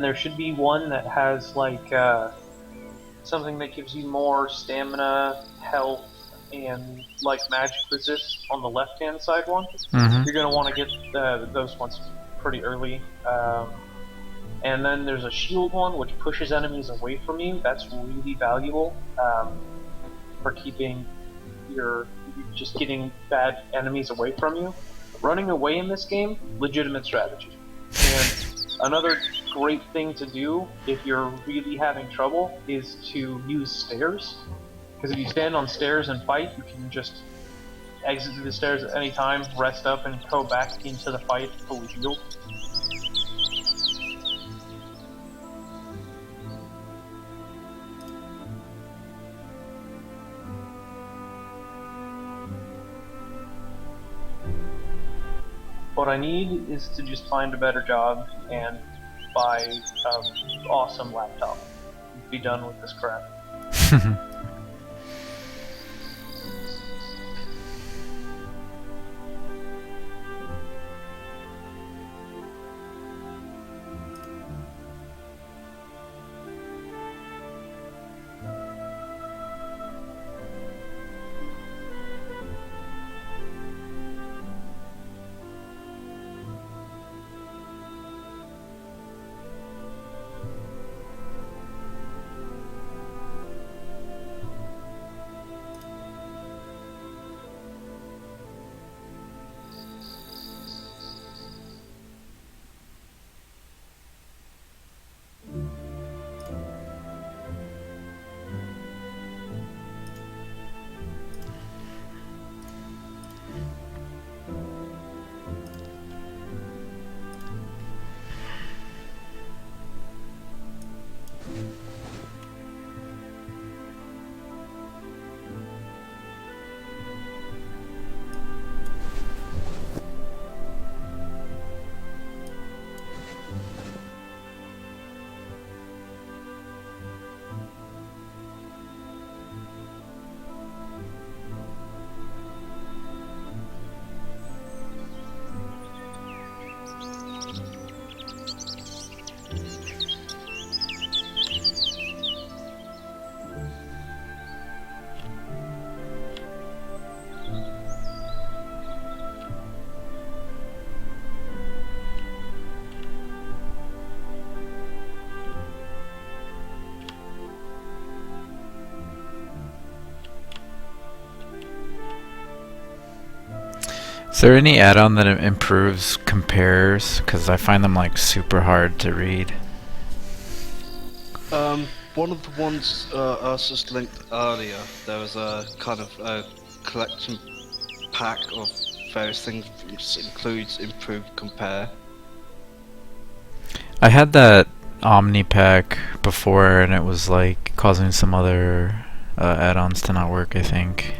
there should be one that has like something that gives you more stamina, health, and like magic resist on the left-hand side one. Mm-hmm. You're gonna want to get those ones pretty early. And then there's a shield one which pushes enemies away from you. That's really valuable for keeping your just getting bad enemies away from you. Running away in this game, legitimate strategy. And another great thing to do if you're really having trouble is to use stairs. Because if you stand on stairs and fight, you can just exit through the stairs at any time, rest up, and go back into the fight fully healed. What I need is to just find a better job and buy an awesome laptop. Be done with this crap. Is there any add-on that improves compares? Because I find them like super hard to read. One of the ones Ursus linked earlier, there was a kind of a collection pack of various things which includes improved compare. I had that Omni pack before, and it was like causing some other add-ons to not work, I think.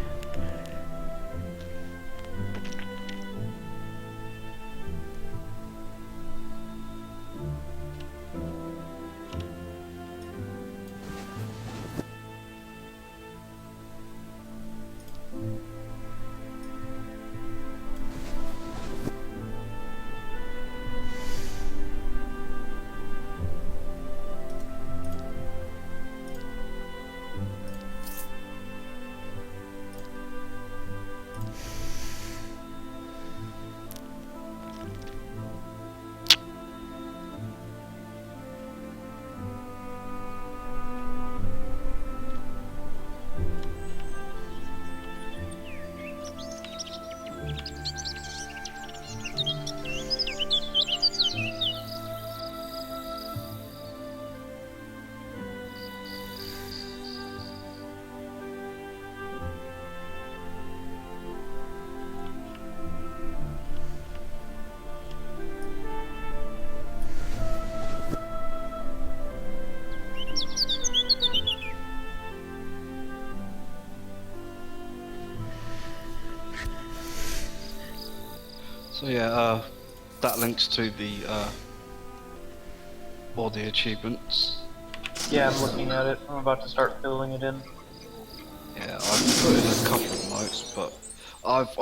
So yeah, that links to the all the achievements. Yeah, I'm looking at it. I'm about to start filling it in. Yeah, I've put in a couple of notes, but I've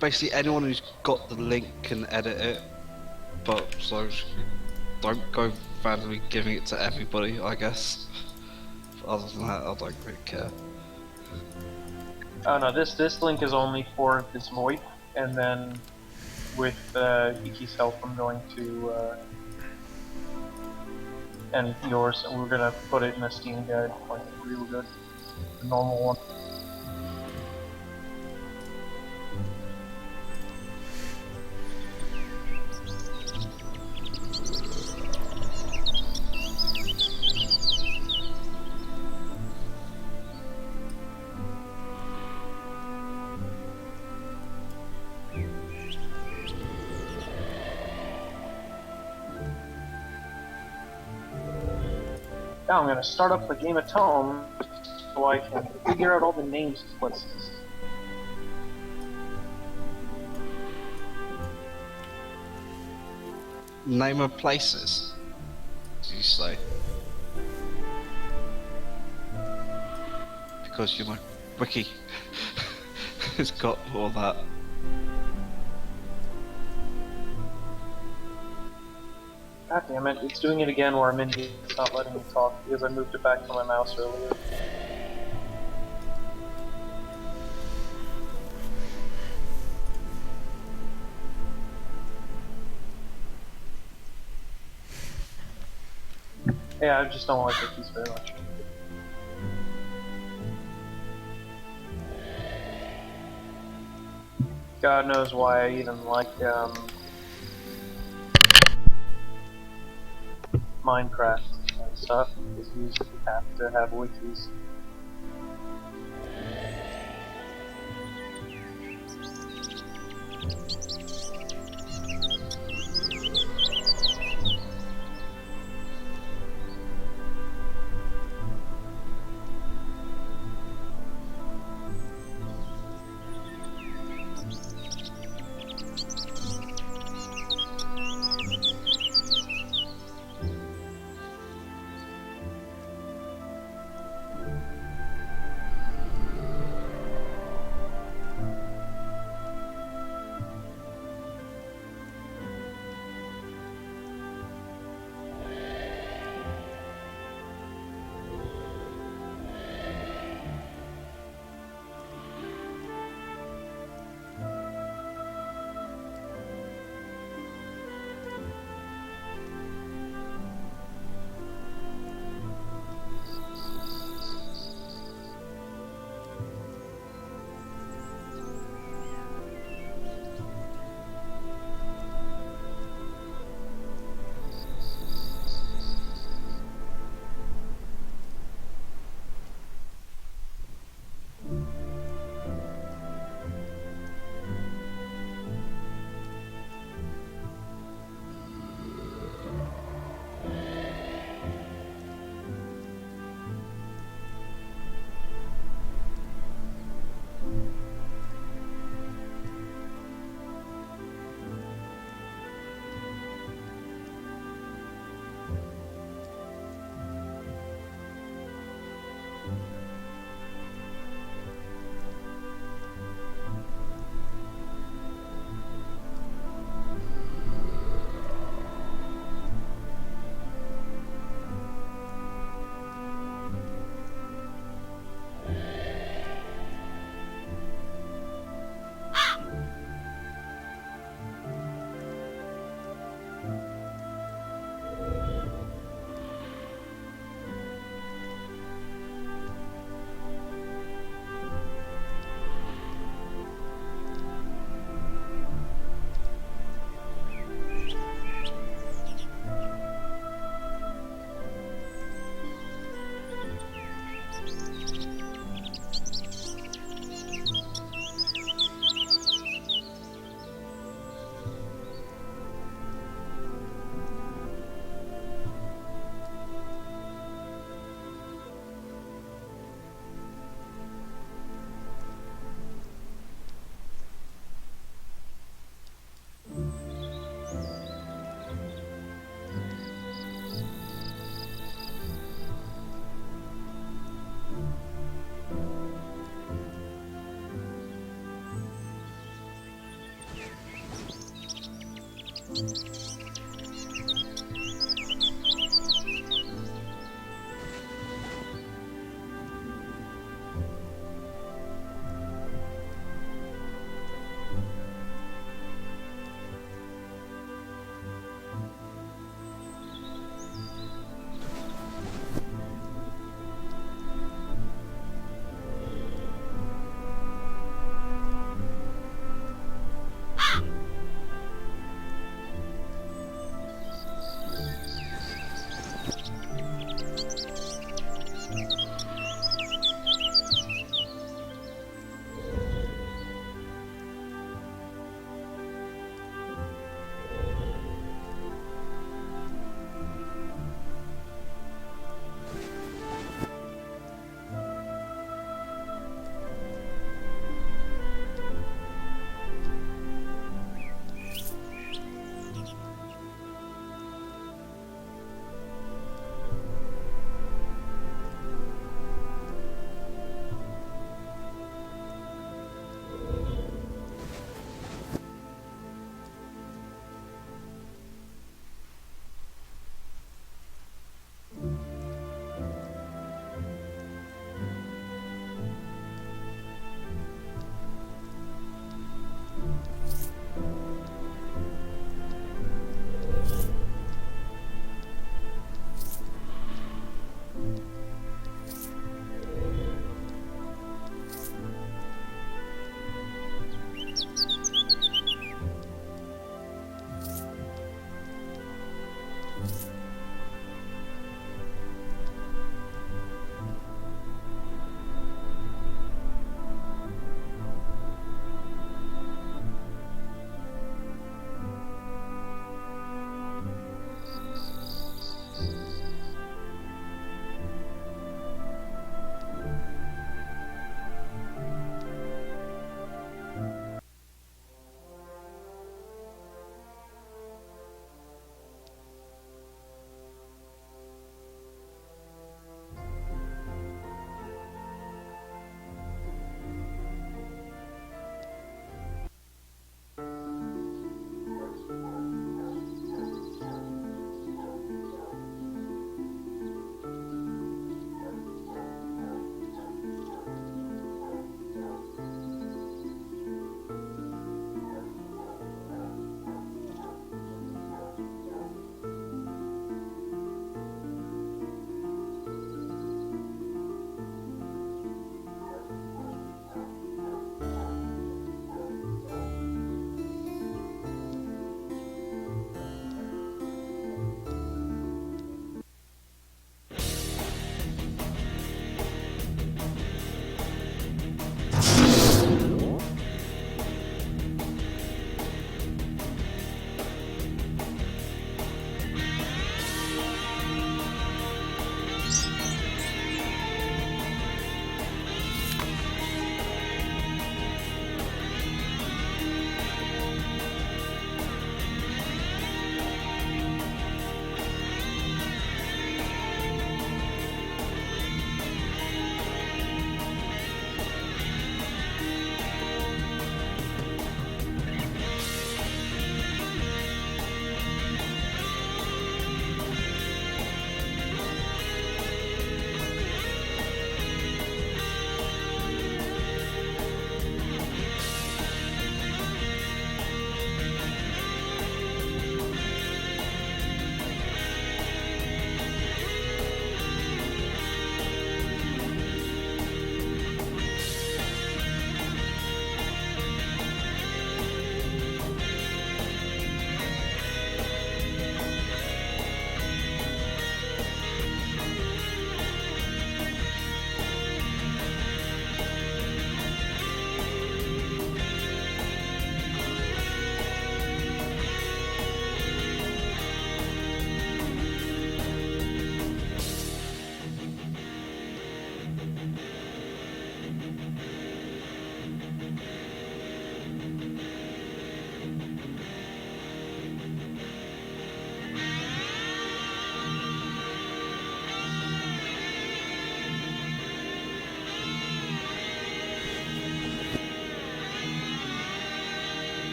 basically anyone who's got the link can edit it. But so don't go randomly giving it to everybody, I guess. Other than that, I don't really care. Oh no, this link is only for this VoIP, and then with Iki's help, I'm going to and yours, and we're gonna put it in a Steam guide, like real good, the normal one. Now I'm gonna start up the game of Tome so I can figure out all the names of places. Name of places, did you say? Because you know, Wiki has got all that. God damn it, it's doing it again where I'm in here, it's not letting me talk because I moved it back to my mouse earlier. Yeah, I just don't like the keys very much. God knows why I even like Minecraft and stuff, because you have to have wikis.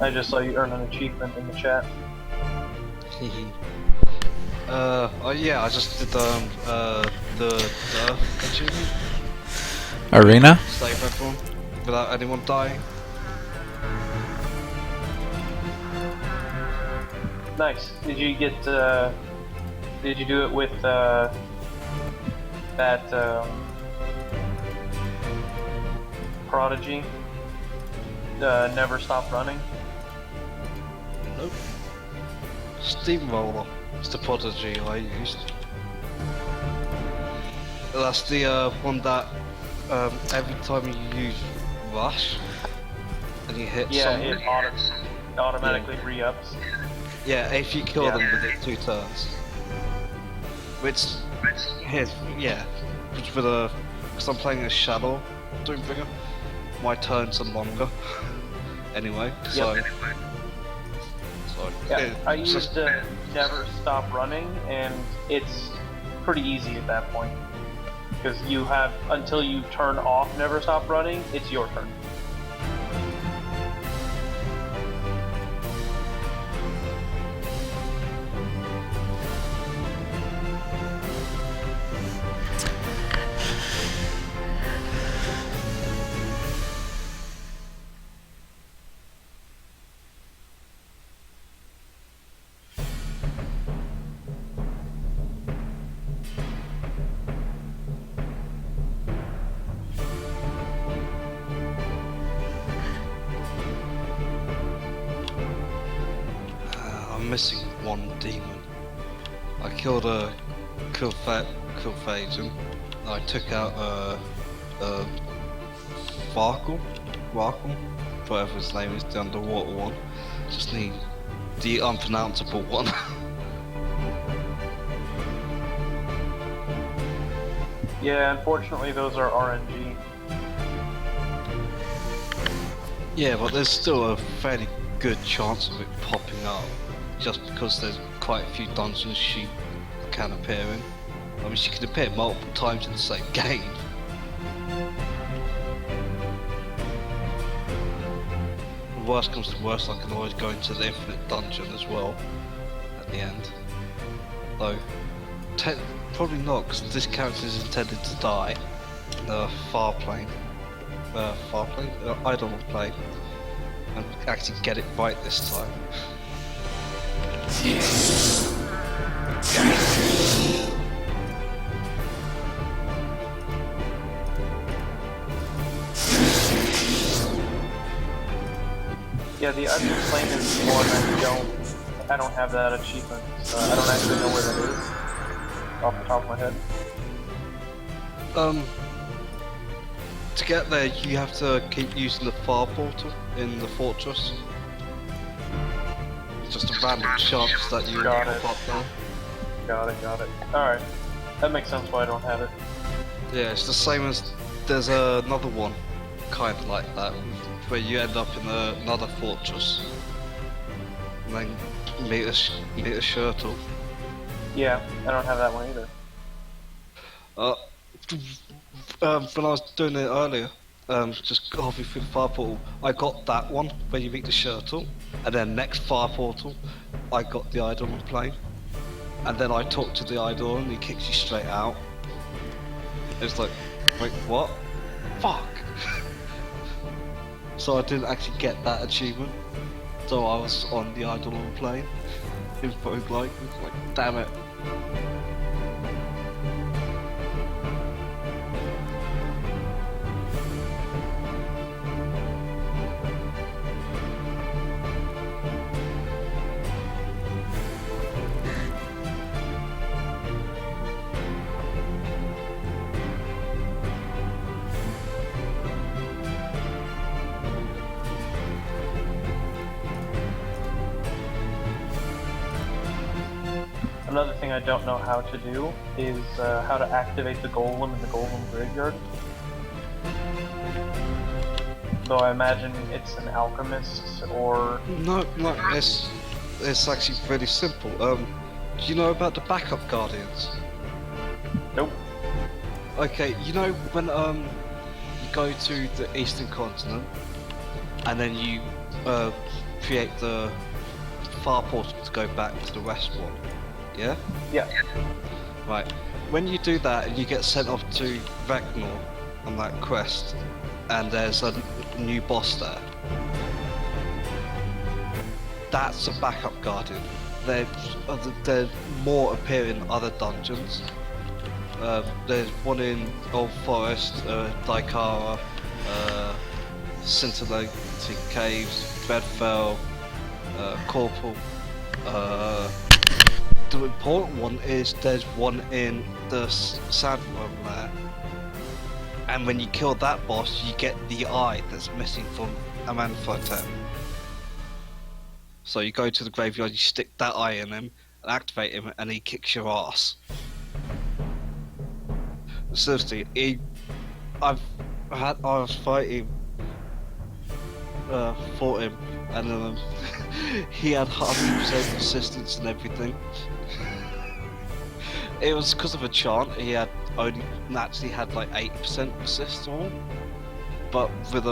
I just saw you earn an achievement in the chat. Oh yeah, I just did the achievement. Arena? Save everyone without anyone dying. Nice. Did you get? Did you do it with that Prodigy? Never stop running. Nope. Steamroller. It's the Prodigy I used. That's the one that every time you use Rush and you hit someone. It automatically re-ups. Yeah, if you kill them within 2 turns. Which, yeah, which with a, because I'm playing a Shadow Doombringer, my turns are longer. Anyway, so. Yeah, I used to never stop running, and it's pretty easy at that point. Because you have, until you turn off never stop running, it's your turn. I'm missing one demon. I killed a Killphage. I took out Varkle, whatever his name is, the underwater one. Just need the unpronounceable one. Yeah, unfortunately those are RNG. Yeah, but there's still a fairly good chance of it popping up, just because there's quite a few dungeons she can appear in. I mean, she can appear multiple times in the same game. Worst comes to worst, I can always go into the infinite dungeon as well at the end. Though, probably not, because this character is intended to die in the Idle plane, and actually get it right this time. Yeah, the Idle Flame is the one I don't have that achievement. I don't actually know where that is off the top of my head. To get there, you have to keep using the far portal in the fortress. It's just a random chance that you Got pop it. up there. Got it. Alright. That makes sense why I don't have it. Yeah, it's the same as there's another one, kind of like that, where you end up in another fortress and then meet a Shirtle. Yeah, I don't have that one either. When I was doing it earlier, just halfway through the fire portal, I got that one where you meet the Shirtle, and then next fire portal, I got the Eidolon plane, and then I talked to the Eidolon and he kicks you straight out. It's like, wait, what? Fuck! So I didn't actually get that achievement, so I was on the Eidolon plane in roguelike. It's like, damn it. Another thing I don't know how to do is how to activate the golem in the golem graveyard. So I imagine it's an alchemist or... No, it's actually really simple. Do you know about the backup guardians? Nope. Okay, you know when you go to the eastern continent and then you create the far portal to go back to the west one. Yeah? Yeah. Right. When you do that and you get sent off to Ragnar on that quest, and there's a new boss there, that's a backup guardian. There's more appear in other dungeons. There's one in Old Forest, Daikara, Scintillating Caves, Bedfell, Corporal. The important one is there's one in the Sandworm there. And when you kill that boss, you get the eye that's missing from Amanthotep. So you go to the graveyard, you stick that eye in him, and activate him, and he kicks your ass. Seriously, I was fighting, fought him, and he had 100% resistance and everything. It was because of a chant. He had only naturally had like 80% resist on, but with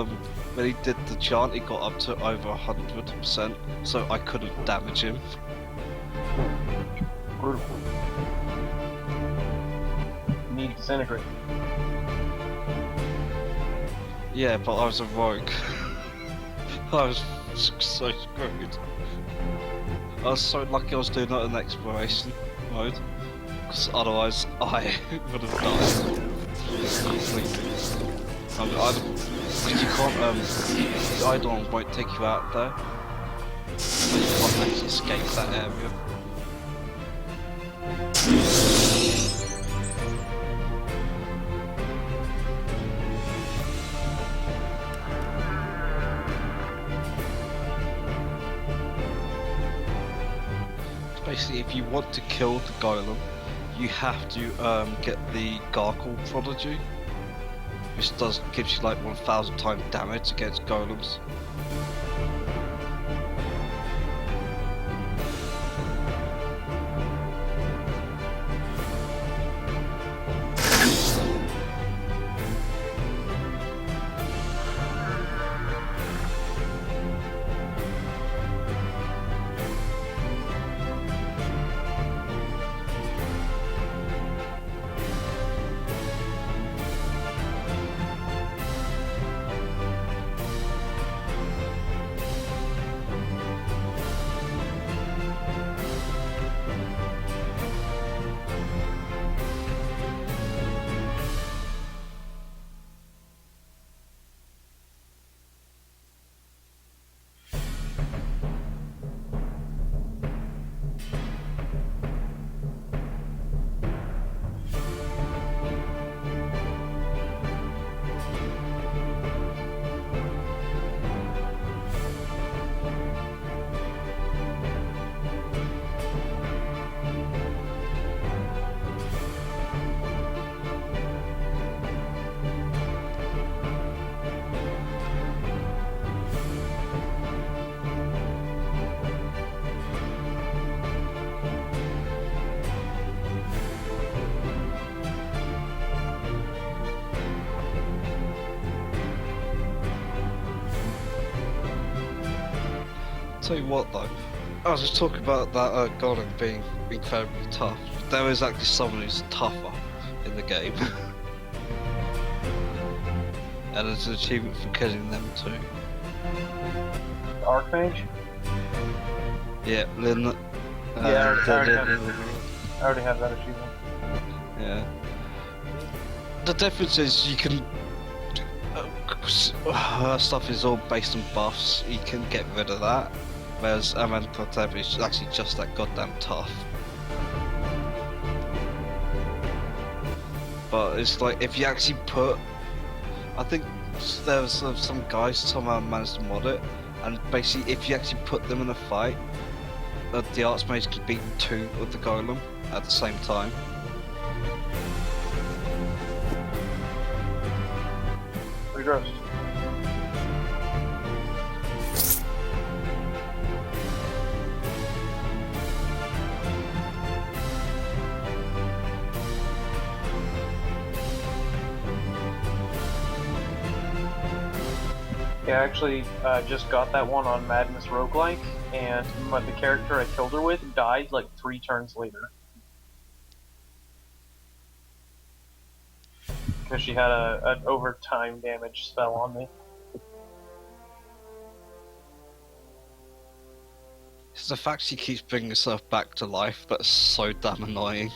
when he did the chant, he got up to over 100%. So I couldn't damage him. Brutal. You need disintegrate. Yeah, but I was a rogue. I was so screwed. I was so lucky I was doing that in exploration mode, because otherwise I would have died completely. Because you can't, the Eidolon won't take you out there, so you can't actually escape that area. Basically, if you want to kill the golem, you have to get the Gargle Prodigy, which gives you like 1,000 times damage against golems. Tell you what though, I was just talking about that golem being incredibly tough. There is actually someone who's tougher in the game. And it's an achievement for killing them too. The Archmage? Yeah, Lynn. Yeah, I already have that achievement. Yeah. The difference is you can. Her stuff is all based on buffs, you can get rid of that. Whereas Amenhotep is actually just that goddamn tough. But it's like, if you actually put... I think there was some guys somehow managed to mod it, and basically if you actually put them in a fight, the Archmage can beat 2 of the Golem at the same time. Pretty gross. Yeah, I actually just got that one on Madness Roguelike, and the character I killed her with died like 3 turns later. Because she had an overtime damage spell on me. It's the fact she keeps bringing herself back to life that's so damn annoying.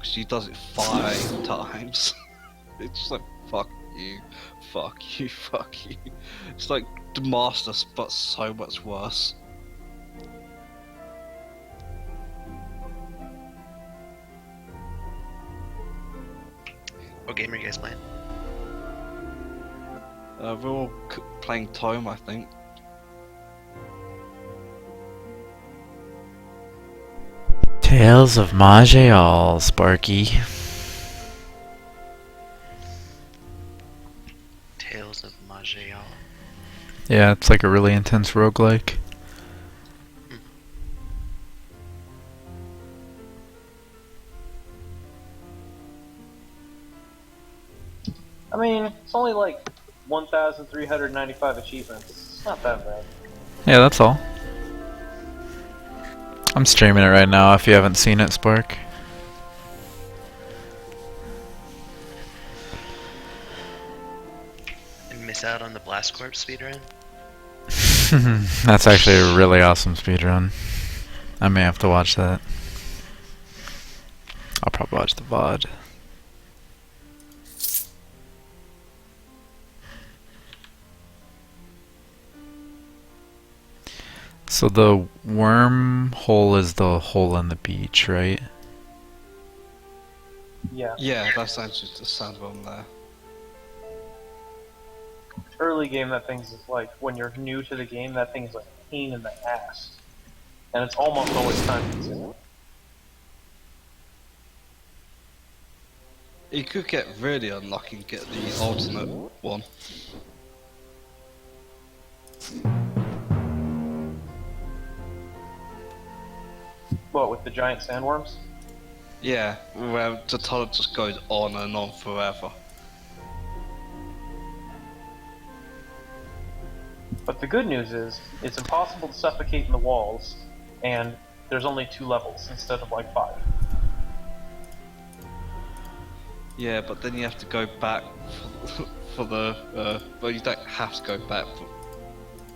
She does it 5 times. It's just like, fuck you, fuck you, fuck you. It's like the Master, but so much worse. What game are you guys playing? We're all playing Tome, I think. Tales of Maj'Eyal, Sparky. Tales of Maj'Eyal. Yeah, it's like a really intense roguelike. I mean, it's only like 1,395 achievements. It's not that bad. Yeah, that's all. I'm streaming it right now if you haven't seen it, Spark. And miss out on the Blast Corp speedrun? That's actually a really awesome speedrun. I may have to watch that. I'll probably watch the VOD. So the wormhole is the hole in the beach, right? Yeah. Yeah, that's actually the sandworm there. Early game, that thing's is like, when you're new to the game, that thing's like a pain in the ass. And it's almost always time consuming. You could get really unlucky and get the ultimate one. What, with the giant sandworms? Yeah, where the tunnel just goes on and on forever. But the good news is, it's impossible to suffocate in the walls, and there's only 2 levels instead of like 5. Yeah, but then you have to go back for the, well, you don't have to go back, but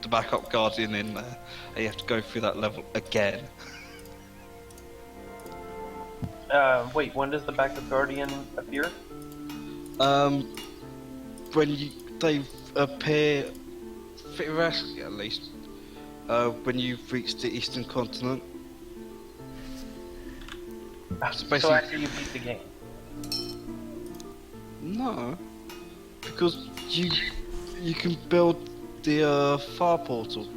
the backup guardian in there, and you have to go through that level again. Wait, when does the backup guardian appear? When they appear, theoretically at least, when you've reached the eastern continent. So basically- after you beat the game. No, because you can build the far portal,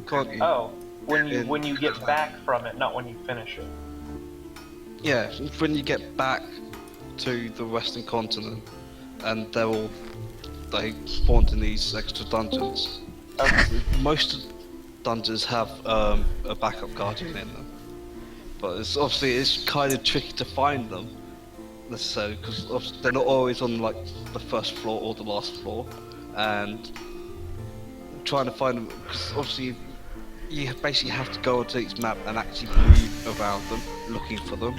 can't you? Oh, when you In- get back from it, not when you finish it. Yeah, when you get back to the western continent, and they spawned in these extra dungeons. Okay. Most dungeons have a backup guardian in them, but it's kind of tricky to find them necessarily because they're not always on like the first floor or the last floor, and trying to find them because obviously you basically have to go onto each map and actually move around them looking for them.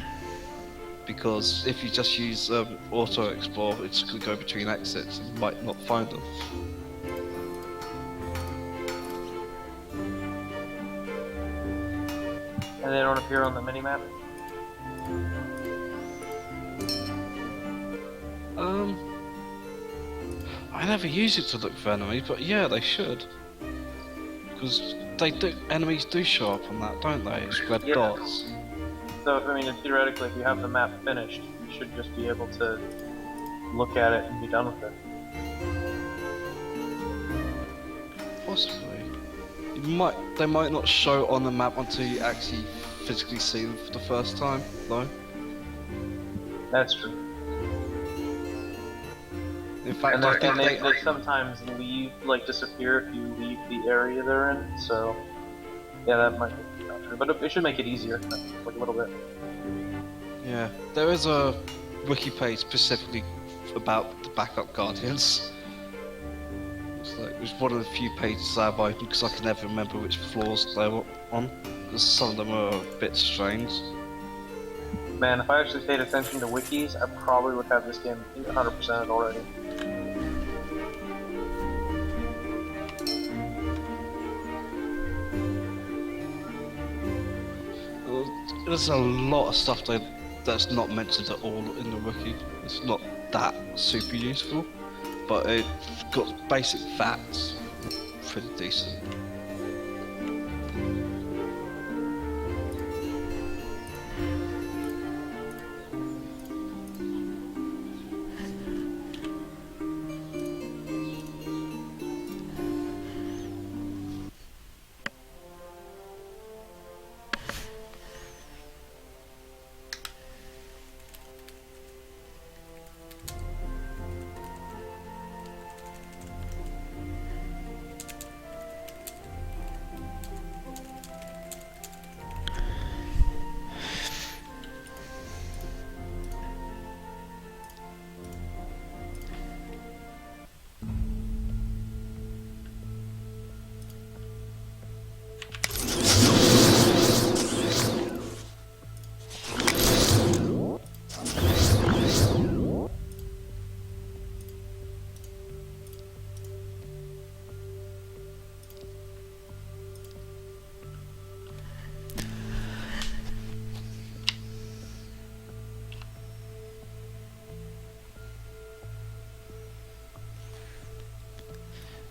Because if you just use auto explore, it's going to go between exits and you might not find them. And they don't appear on the minimap? I never use it to look for enemies, but yeah, they should. Because enemies do show up on that, don't they? It's red Yeah. dots. So, I mean, theoretically, if you have the map finished, you should just be able to look at it and be done with it. Possibly. They might not show on the map until you actually physically see them for the first time, though. That's true. In fact, And, I they, think and they sometimes leave, like, disappear if you leave the area they're in, so... Yeah, that might be not true, but it should make it easier, like a little bit. Yeah, there is a wiki page specifically about the backup Guardians. It was one of the few pages I've opened because I can never remember which floors they were on, because some of them are a bit strange. Man, if I actually paid attention to wikis, I probably would have this game 100% already. There's a lot of stuff that's not mentioned at all in the wiki. It's not that super useful, but it's got basic facts. Pretty decent.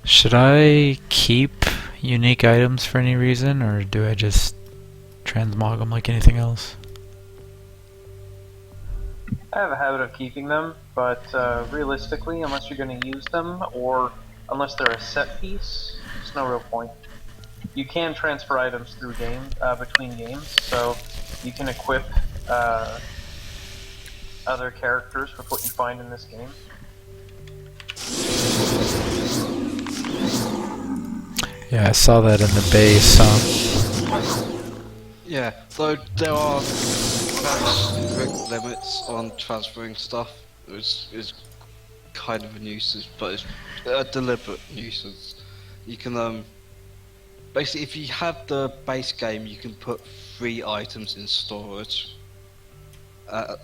Should I keep unique items for any reason, or do I just transmog them like anything else? I have a habit of keeping them, but realistically, unless you're going to use them, or unless they're a set piece, there's no real point. You can transfer items through between games, so you can equip other characters with what you find in this game. Yeah, I saw that in the base. Yeah, though there are very strict limits on transferring stuff. It's kind of a nuisance, but it's a deliberate nuisance. You can basically, if you have the base game, you can put 3 items in storage.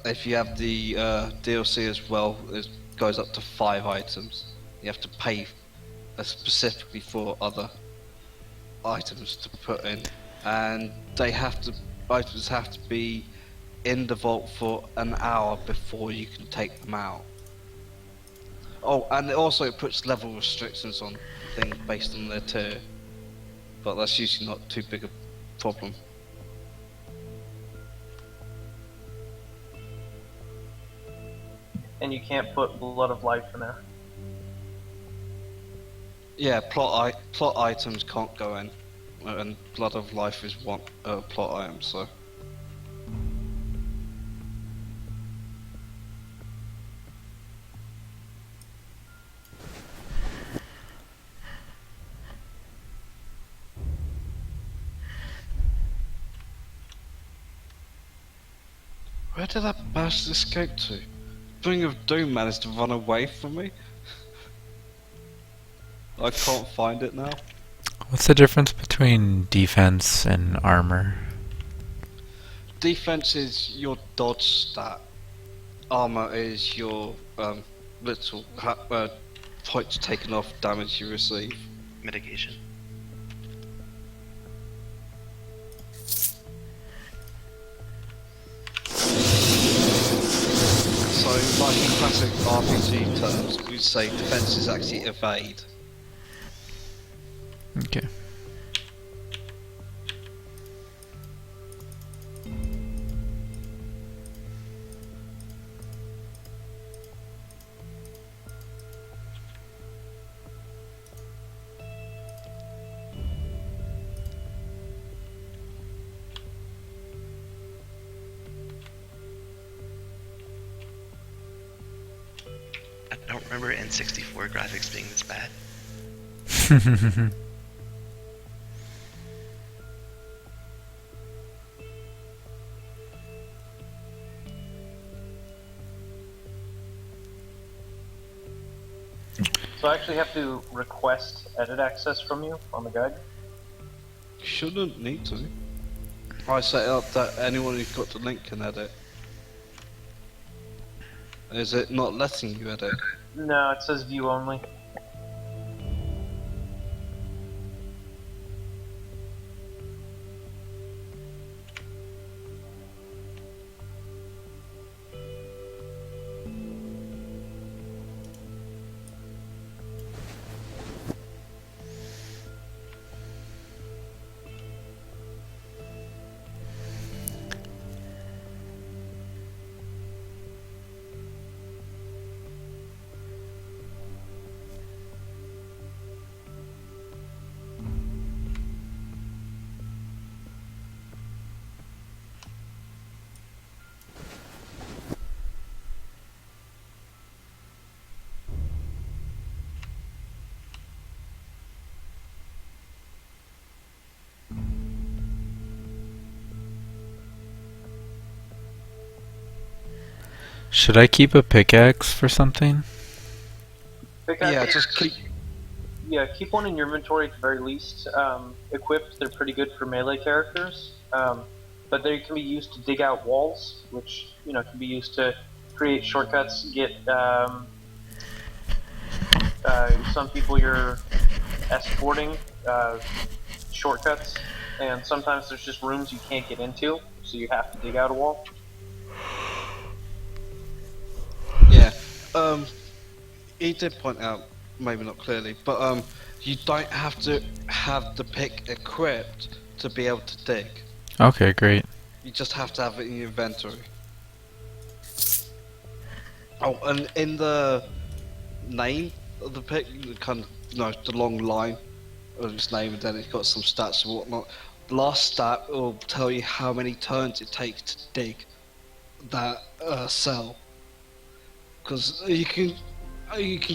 If you have the DLC as well, it goes up to 5 items. You have to pay specifically for other items to put in, and items have to be in the vault for an hour before you can take them out. Oh, and it puts level restrictions on things based on their tier, but that's usually not too big a problem. And you can't put Blood of Life in there. Yeah, plot items can't go in, and Blood of Life is one plot item, so. Where did that bastard escape to? Ring of Doom managed to run away from me. I can't find it now. What's the difference between defense and armor? Defense is your dodge stat. Armor is your little points taken off damage you receive. Mitigation. So, like in classic RPG terms, we'd say defense is actually evade. Okay. I don't remember N64 graphics being this bad. So I actually have to request edit access from you on the guide. Shouldn't need to. I set it up that anyone who's got the link can edit. Is it not letting you edit? No, it says view only. Should I keep a pickaxe for something? Yeah, just keep. Yeah, keep one in your inventory at the very least. Equipped, they're pretty good for melee characters, but they can be used to dig out walls, which can be used to create shortcuts. Get some people you're escorting shortcuts, and sometimes there's just rooms you can't get into, so you have to dig out a wall. Yeah. He did point out, maybe not clearly, but you don't have to have the pick equipped to be able to dig. Okay, great. You just have to have it in your inventory. Oh, and in the name of the pick, kind of, the long line of its name, and then it's got some stats and whatnot. The last stat will tell you how many turns it takes to dig that cell. Because you can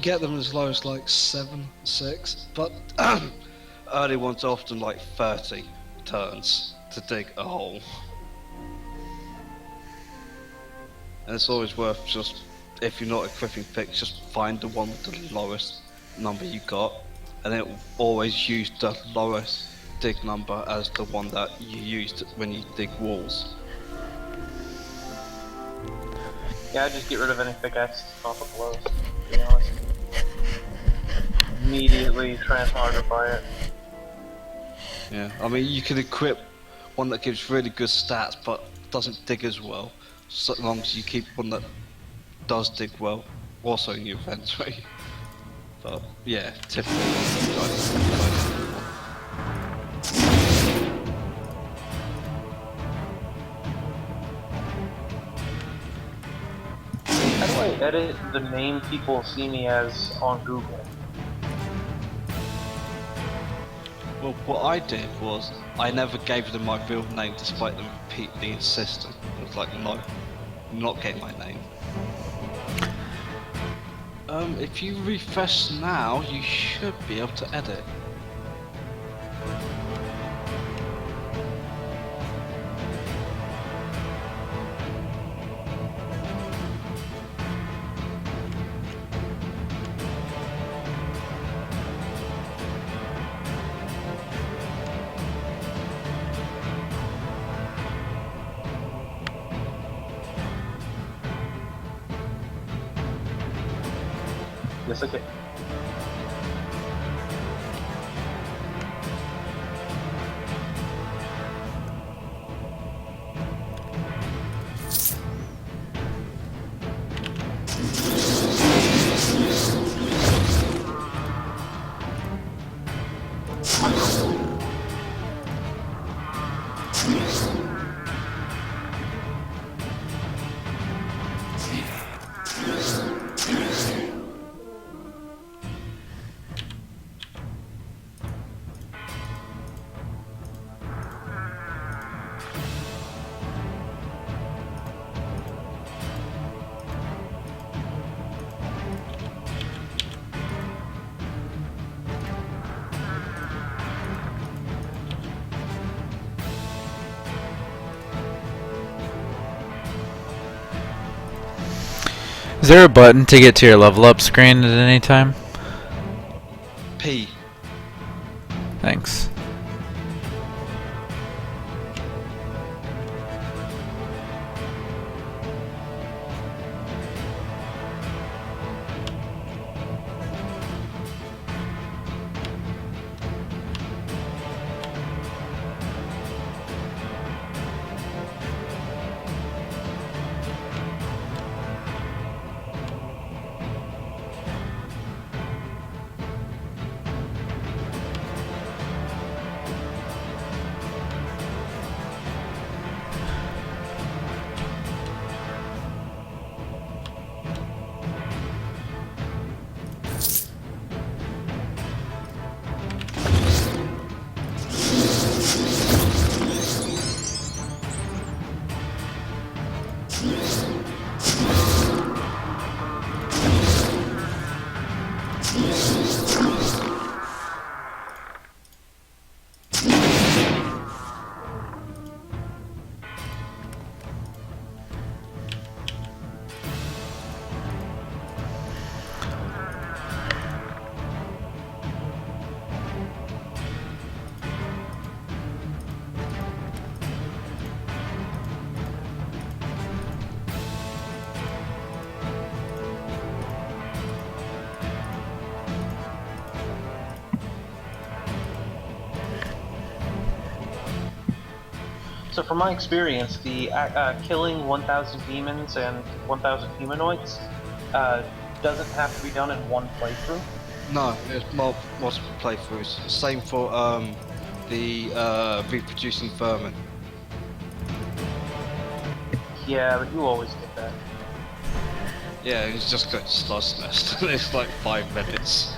get them as low as like 7, 6, but early ones are often like 30 turns to dig a hole. And it's always worth just, if you're not equipping picks, just find the one with the lowest number you got, and it will always use the lowest dig number as the one that you used when you dig walls. Yeah, I just get rid of any pickaxe off of blows, to be honest. Immediately transmogrify it. Yeah, I mean, you can equip one that gives really good stats but doesn't dig as well, so long as you keep one that does dig well also in your inventory. But yeah, typically How do I edit the name people see me as on Google? well, what I did was I never gave them my real name despite them repeatedly insisting. It was like, no, I'm not getting my name. If you refresh now, you should be able to edit. Yes, I can. Is there a button to get to your level up screen at any time? P. Thanks. So from my experience, the killing 1,000 demons and 1,000 humanoids doesn't have to be done in one playthrough. No, there's multiple playthroughs. Same for the reproducing vermin. Yeah, but you always get that. Yeah, it's just got Sludge Nest. It's like 5 minutes.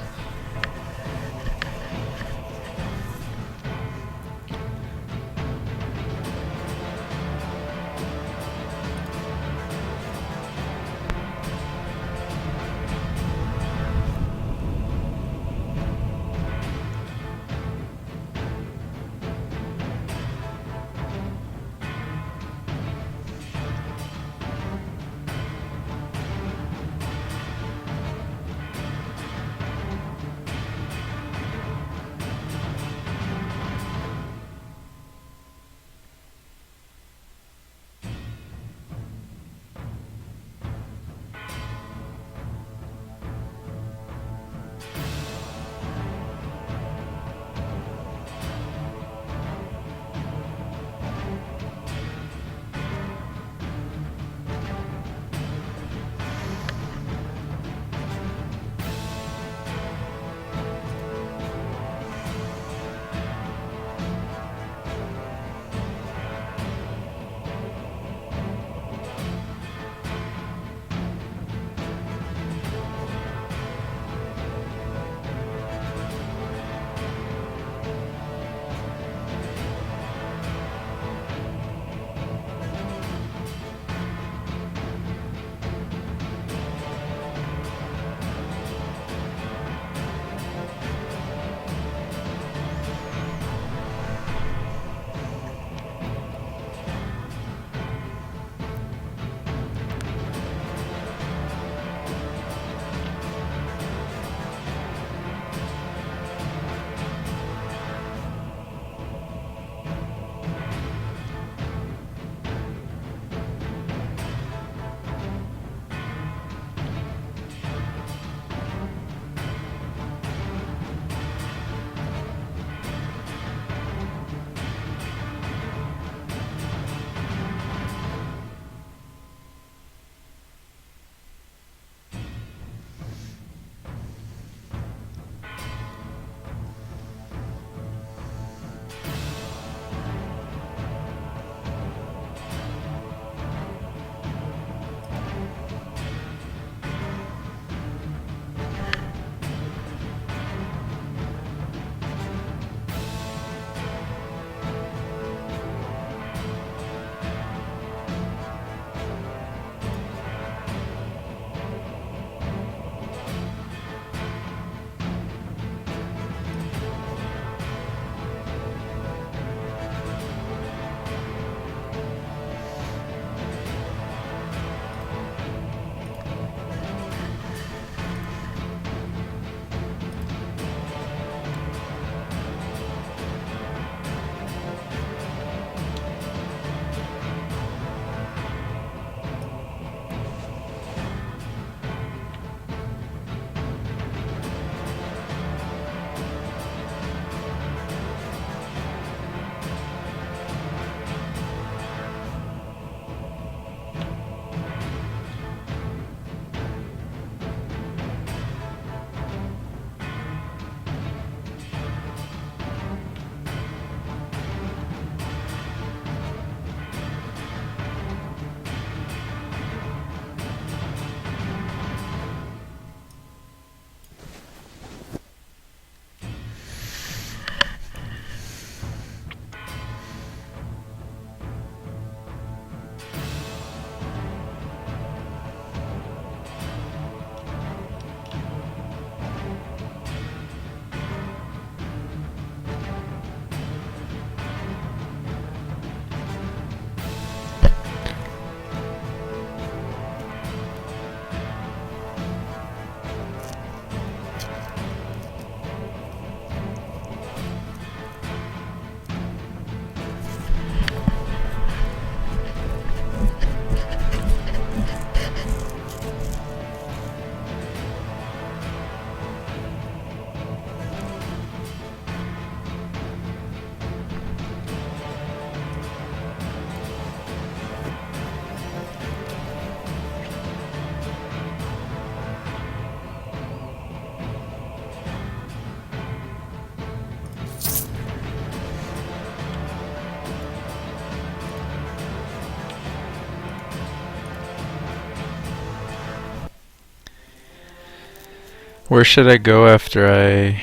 Where should I go after I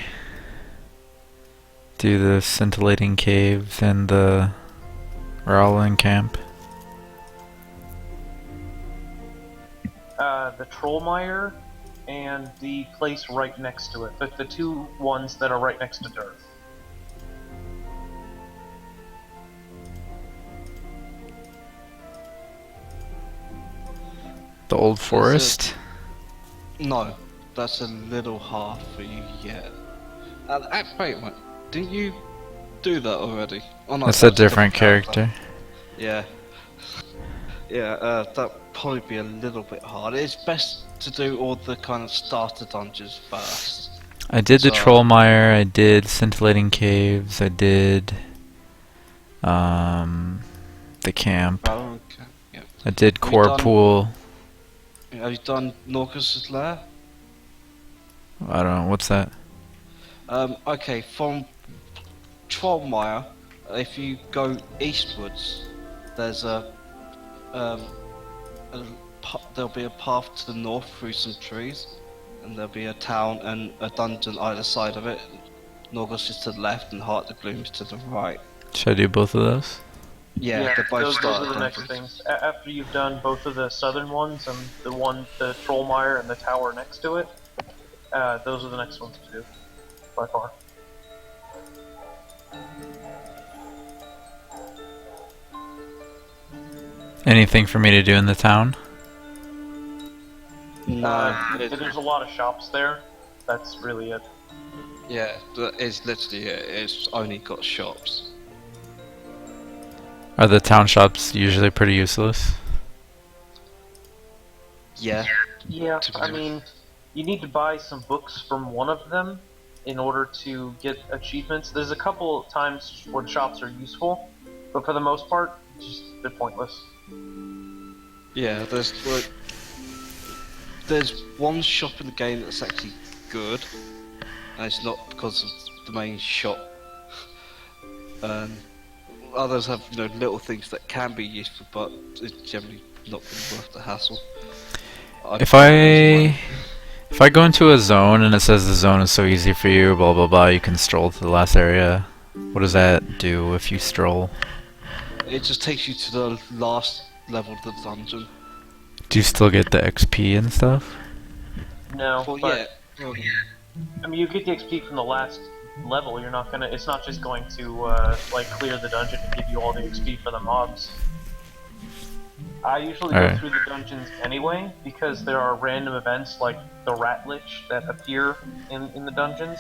do the scintillating caves and the Rowling camp? The Trollmire and the place right next to it. The two ones that are right next to Dirt. The old forest? No, that's a little hard for you yet. Wait, didn't you do that already? Oh no, That's a different character. Yeah. Yeah, that'd probably be a little bit hard. It's best to do all the kind of starter dungeons first. I did the So- Trollmire, I did scintillating caves, I did the camp. Oh, okay. Yeah. I did Have you core done- pool. Have you done Norcus's Lair? I don't know, what's that? Okay, from Trollmire, if you go eastwards, there's there'll be a path to the north through some trees, and there'll be a town and a dungeon either side of it. Norgus is to the left and Heart of the Gloom is to the right. Should I do both of those? Yeah, they're both those starter are the next dungeons. things. After you've done both of the southern ones and the Trollmire and the tower next to it, those are the next ones to do, by far. Anything for me to do in the town? No, There's a lot of shops there. That's really it. yeah, it's literally it. It's only got shops. Are the town shops usually pretty useless? Yeah. Yeah, To be I honest. mean, you need to buy some books from one of them in order to get achievements. There's a couple of times where shops are useful, but for the most part, they're pointless. Yeah, there's one shop in the game that's actually good, and it's not because of the main shop. Others have, little things that can be useful, but it's generally not really worth the hassle. If I go into a zone and it says the zone is so easy for you, blah blah blah, you can stroll to the last area. What does that do if you stroll? It just takes you to the last level of the dungeon. Do you still get the XP and stuff? No, Well, but yeah. I mean, you get the XP from the last level. You're not gonna. It's not just going to like clear the dungeon and give you all the XP for the mobs. I usually go Alright. through the dungeons anyway because there are random events like the Rat Lich that appear in the dungeons.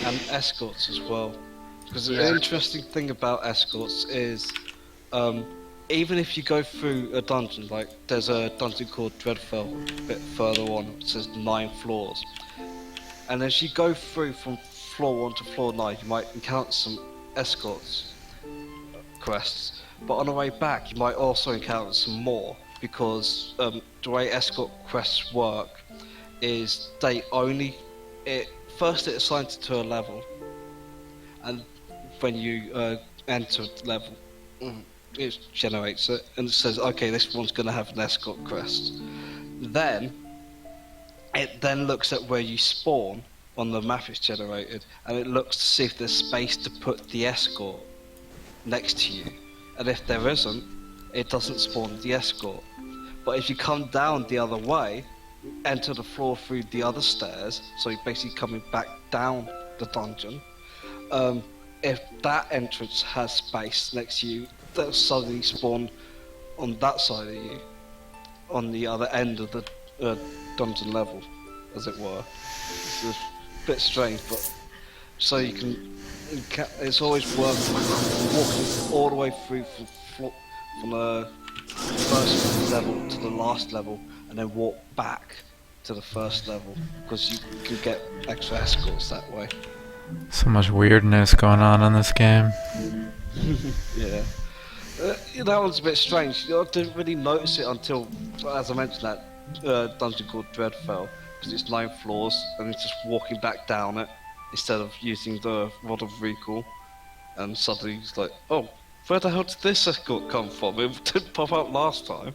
And escorts as well. Because Yeah. the interesting thing about escorts is, even if you go through a dungeon, like there's a dungeon called Dreadfell a bit further on, it says 9 floors. And as you go through from floor 1 to floor 9, you might encounter some escorts quests. But on the way back, you might also encounter some more, because the way escort quests work is they only... First it assigns it to a level, and when you enter the level, it generates it, and it says, okay, this one's going to have an escort quest. Then, it then looks at where you spawn on the map it's generated, and it looks to see if there's space to put the escort next to you. And if there isn't, it doesn't spawn the escort. But if you come down the other way, enter the floor through the other stairs, so you're basically coming back down the dungeon. If that entrance has space next to you, they'll suddenly spawn on that side of you, on the other end of the dungeon level, as it were. It's a bit strange, but so you can. It's always worth walking all the way through from the first level to the last level, and then walk back to the first level, because you can get extra escorts that way. So much weirdness going on in this game. Yeah. That one's a bit strange. I didn't really notice it until, as I mentioned, that dungeon called Dreadfell, because it's 9 floors, and it's just walking back down it, instead of using the Rod of Recall, and suddenly it's like, oh, Where the hell did this escort come from? It didn't pop up last time.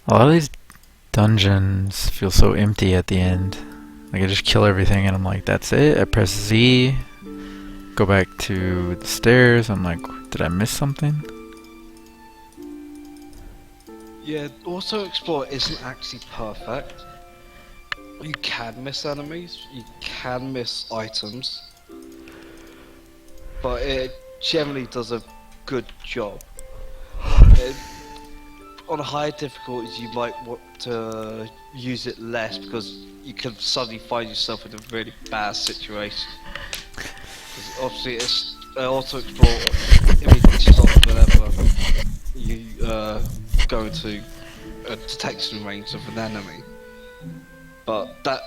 A lot of these dungeons feel so empty at the end. Like I just kill everything and I'm like, that's it. I press Z, go back to the stairs. I'm like, did I miss something? Yeah, Auto Explore isn't actually perfect. You can miss enemies, you can miss items, but it generally does a good job. On higher difficulties, you might want to use it less because you can suddenly find yourself in a really bad situation. Because obviously, it's Auto Explore immediately stops whenever you go into a detection range of an enemy. But that,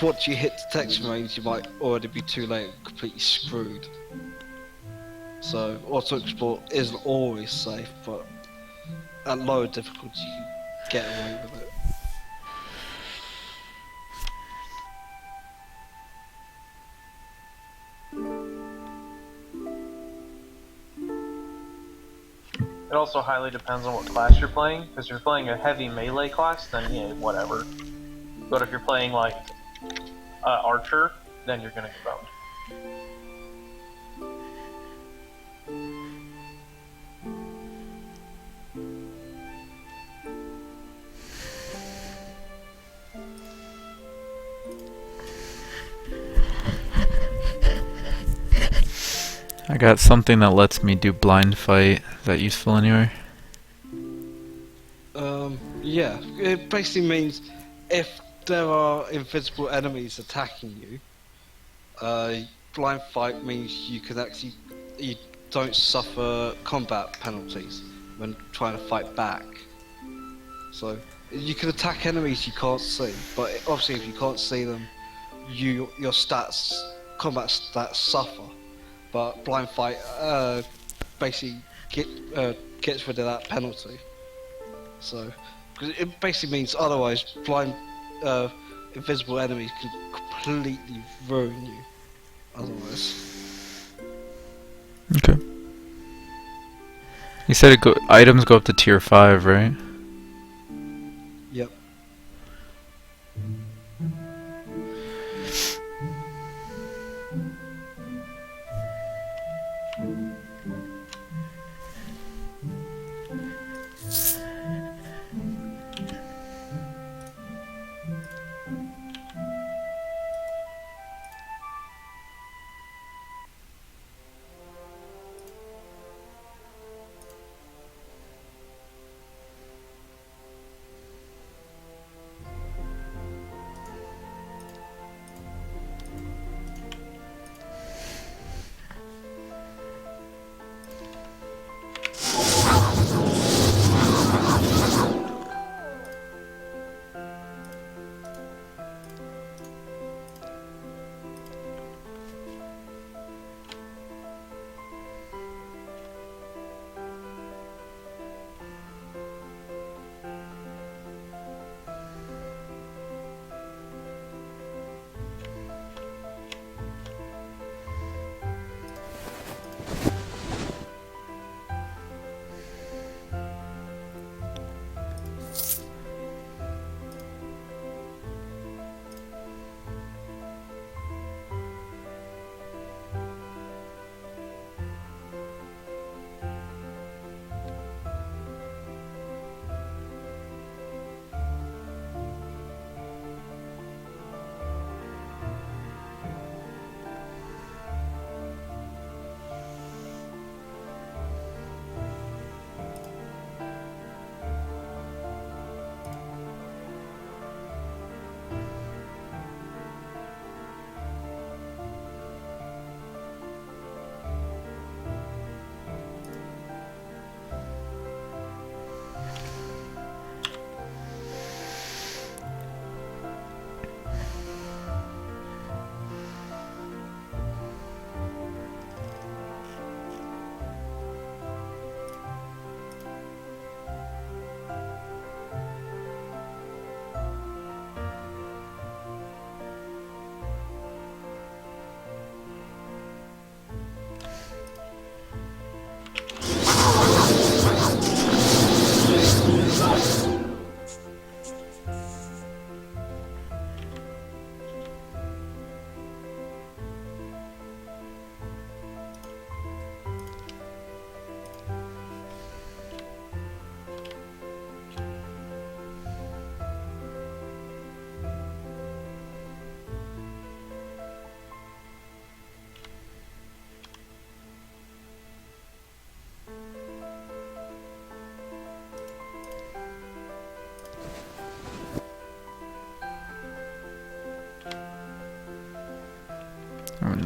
once you hit detection range, you might already be too late and completely screwed. So Auto Explore isn't always safe, but at lower difficulty you can get away with it. It also highly depends on what class you're playing, because if you're playing a heavy melee class, then yeah, whatever. But if you're playing like archer, then you're gonna get boned. I got something that lets me do blind fight. Is that useful anywhere? Yeah, it basically means if there are invisible enemies attacking you, blind fight means you don't suffer combat penalties when trying to fight back. So you can attack enemies you can't see, but obviously if you can't see them, your combat stats suffer. But blind fight basically gets rid of that penalty. So, because it basically means otherwise invisible enemies can completely ruin you. Otherwise. Okay. You said items go up to tier 5, right? Yep.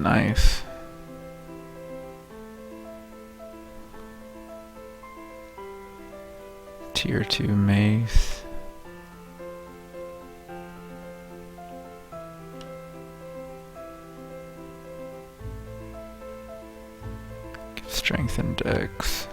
Nice. Tier 2 mace. Strength and dex.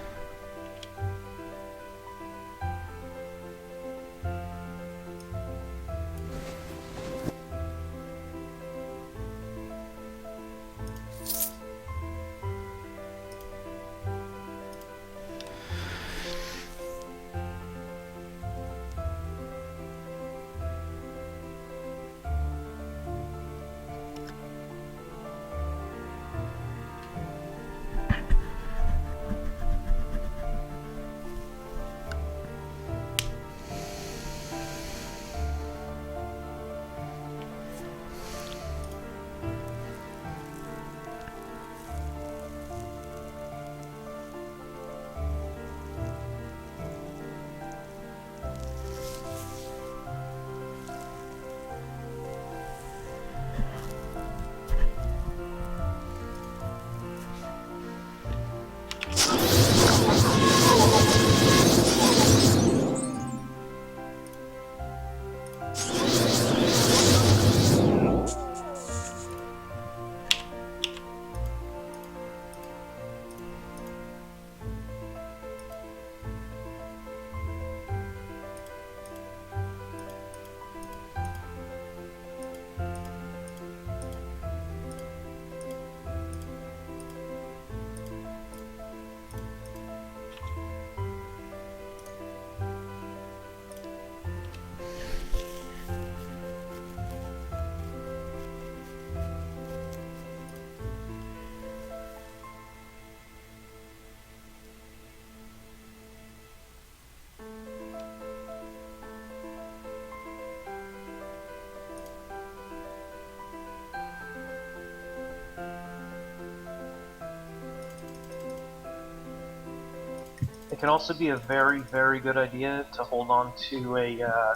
It can also be a very, very good idea to hold on to a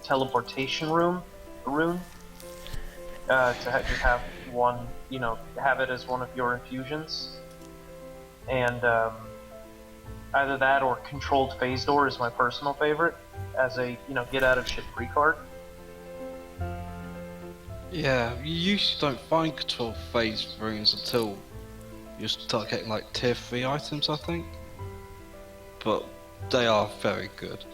teleportation rune, just have one, have it as one of your infusions. And either that or controlled phase door is my personal favorite as a, get out of shit free card. Yeah, you usually don't find control phase runes until you start getting like tier 3 items, I think. But they are very good.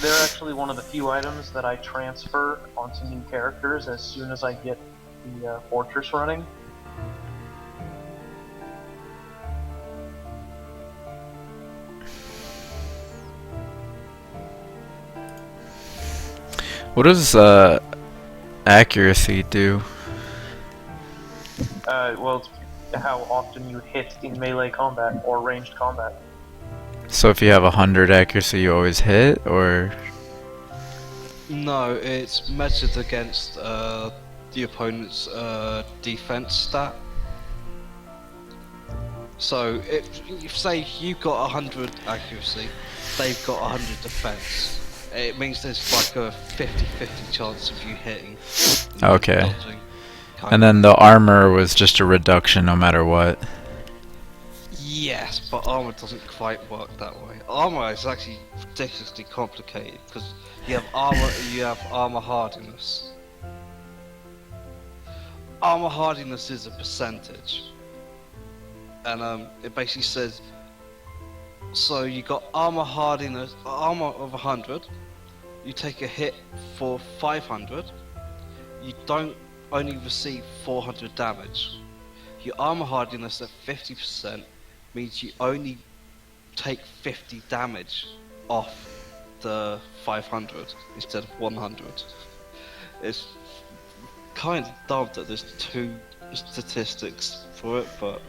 They're actually one of the few items that I transfer onto new characters as soon as I get the fortress running. What does accuracy do? Well, it's how often you hit in melee combat or ranged combat. So if you have 100 accuracy, you always hit, or? No, it's measured against the opponent's defense stat. So if say you've got 100 accuracy, they've got 100 defense. It means there's like a 50-50 chance of you hitting. Okay. Dodging, And then the armor was just a reduction no matter what. Yes, but armor doesn't quite work that way. Armor is actually ridiculously complicated because you have armor, you have armor hardiness. Armor hardiness is a percentage, and it basically says. So you got armor hardiness, armor of 100. You take a hit for 500. You don't only receive 400 damage. Your armor hardiness at 50% means you only take 50 damage off the 500 instead of 100. It's kind of dumb that there's two statistics for it, but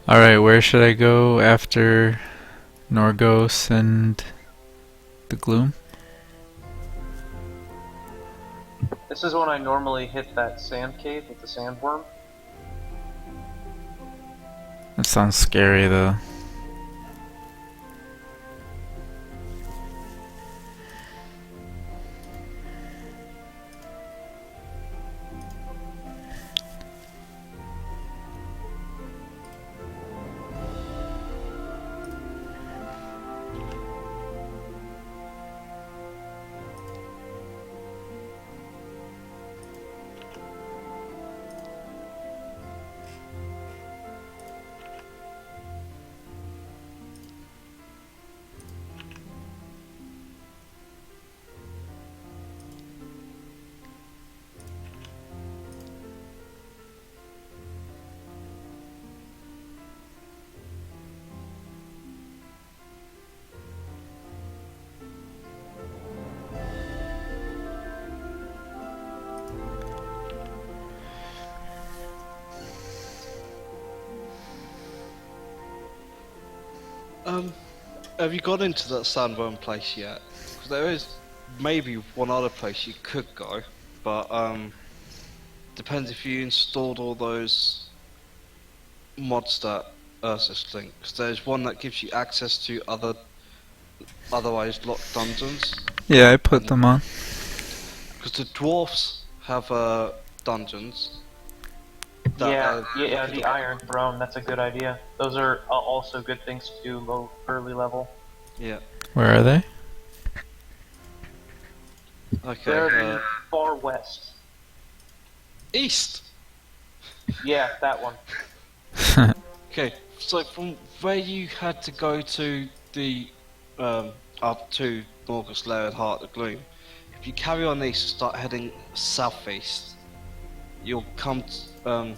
Alright, where should I go after Norgos and the Gloom? This is when I normally hit that sand cave with the sandworm. That sounds scary though. Have you got into that sandworm place yet? Because there is maybe one other place you could go, but depends if you installed all those mods that Ursus linked. Because there's one that gives you access to otherwise locked dungeons. Yeah, I put them on. Because the dwarfs have dungeons. Yeah, the Iron Throne, that's a good idea. Those are also good things to do early level. Yeah. Where are they? Okay. They're far west. East. Yeah, that one. Okay. So from where you had to go to the up to Norgos Lair and Heart of the Gloom, if you carry on east and start heading southeast, you'll come to,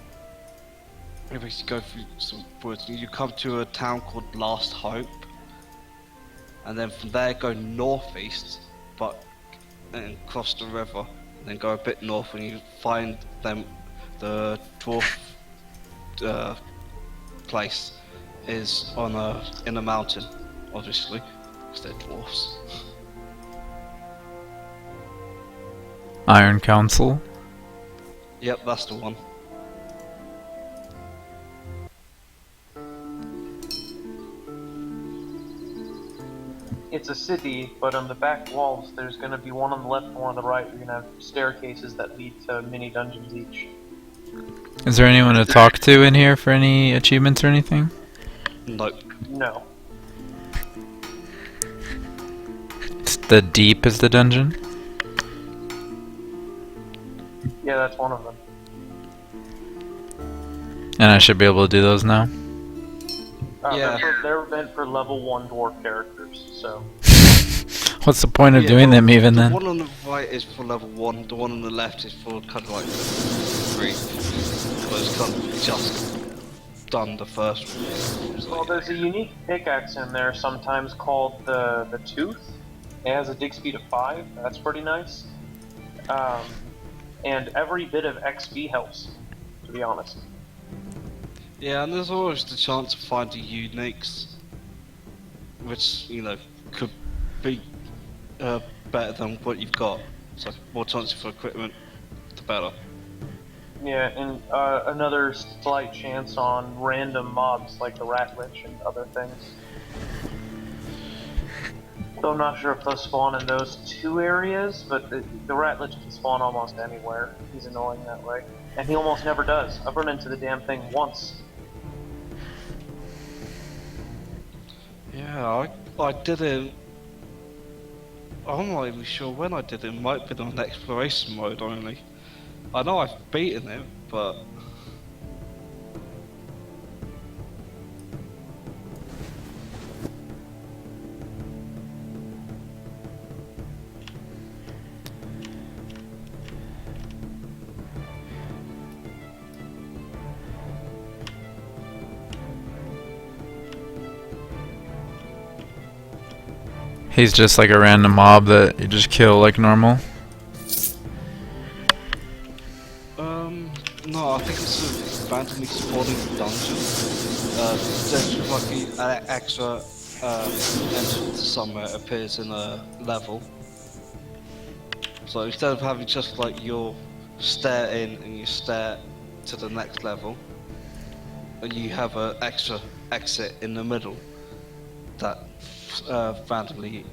if you go through some woods, you come to a town called Last Hope, and then from there go northeast, and cross the river, and then go a bit north, and you find the dwarf place is in a mountain, obviously, because they're dwarfs. Iron Council. Yep, that's the one. It's a city, but on the back walls, there's going to be one on the left and one on the right. You're going to have staircases that lead to mini dungeons each. Is there anyone to talk to in here for any achievements or anything? Nope. No. It's the Deep is the dungeon? Yeah, that's one of them. And I should be able to do those now? Yeah. They're meant for level 1 dwarf characters, so... What's the point of Yeah, doing well, them even the then? one on the right is for level 1, the one on the left is for kind of like 3. But it's kind of just done the first one. Well, there's a unique pickaxe in there sometimes called the Tooth. It has a dig speed of 5, that's pretty nice. And every bit of XP helps, to be honest. Yeah, and there's always the chance of finding uniques, which, you know, could be better than what you've got. So, more chances for equipment, the better. Yeah, and another slight chance on random mobs like the Rat Lich and other things. So I'm not sure if those spawn in those 2 areas, but the Rat Lich can spawn almost anywhere. He's annoying that way. And he almost never does. I've run into the damn thing once. Yeah, I did it. I'm not even sure when I did it. It might have been on exploration mode only. I know I've beaten it, but He's just like a random mob that you just kill like normal. no, I think it's chance of randomly spawning the dungeon. There's just like an extra entrance somewhere appears in a level. So instead of having just like your stare in and you stare to the next level, and you have an extra exit in the middle that randomly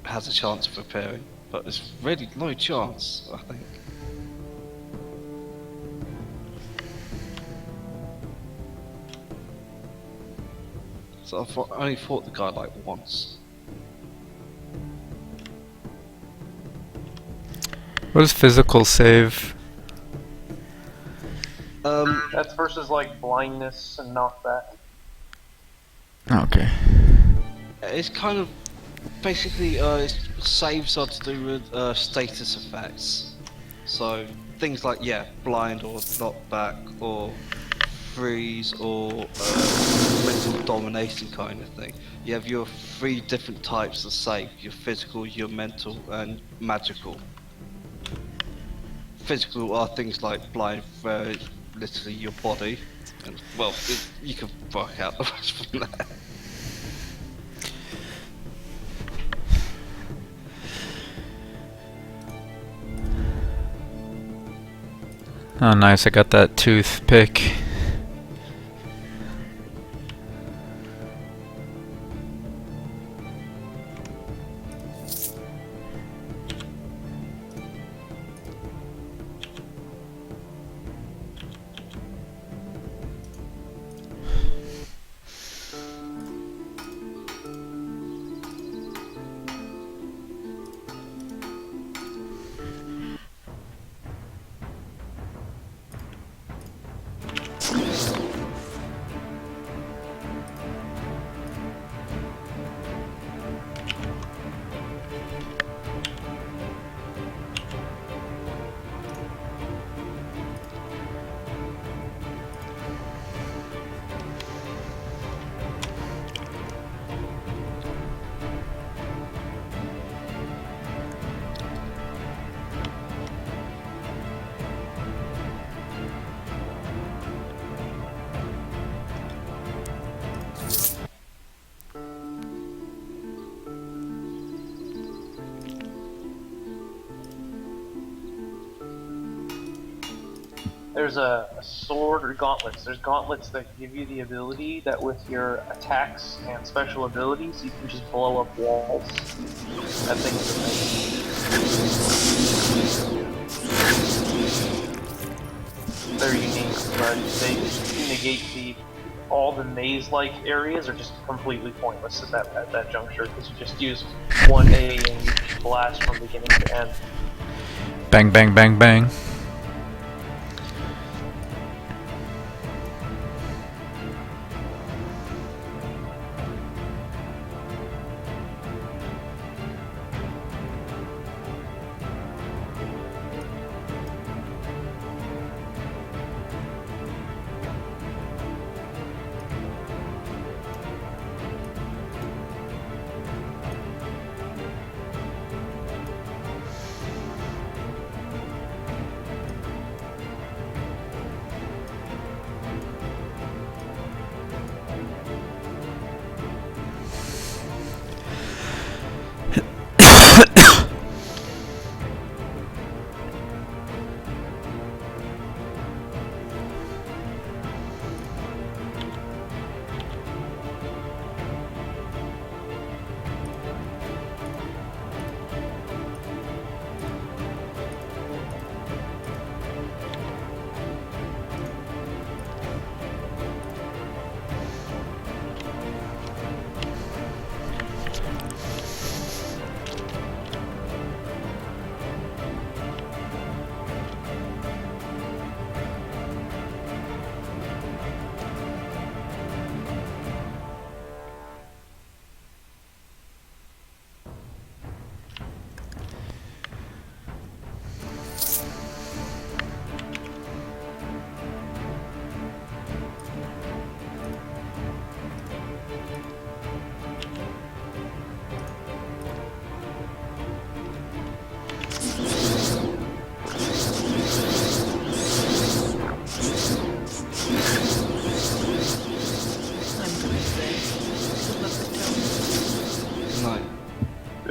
has a chance of appearing, but there's really no chance, I think. So I only fought the guy like once. What does physical save? That's versus like blindness and knockback. Okay. It's kind of basically saves are to do with status effects. So things like blind or knockback or freeze or mental domination kind of thing. You have your 3 different types of save: your physical, your mental, and magical. Physical are things like blind, where it's literally your body, and well, you can work out the rest from there. Oh, nice! I got that toothpick. There's a sword or gauntlets. There's gauntlets that give you the ability that with your attacks and special abilities, you can just blow up walls. That thing is amazing. Very unique, but they negate all the maze-like areas are just completely pointless at that juncture, because you just use one A and you blast from beginning to end. Bang, bang, bang, bang.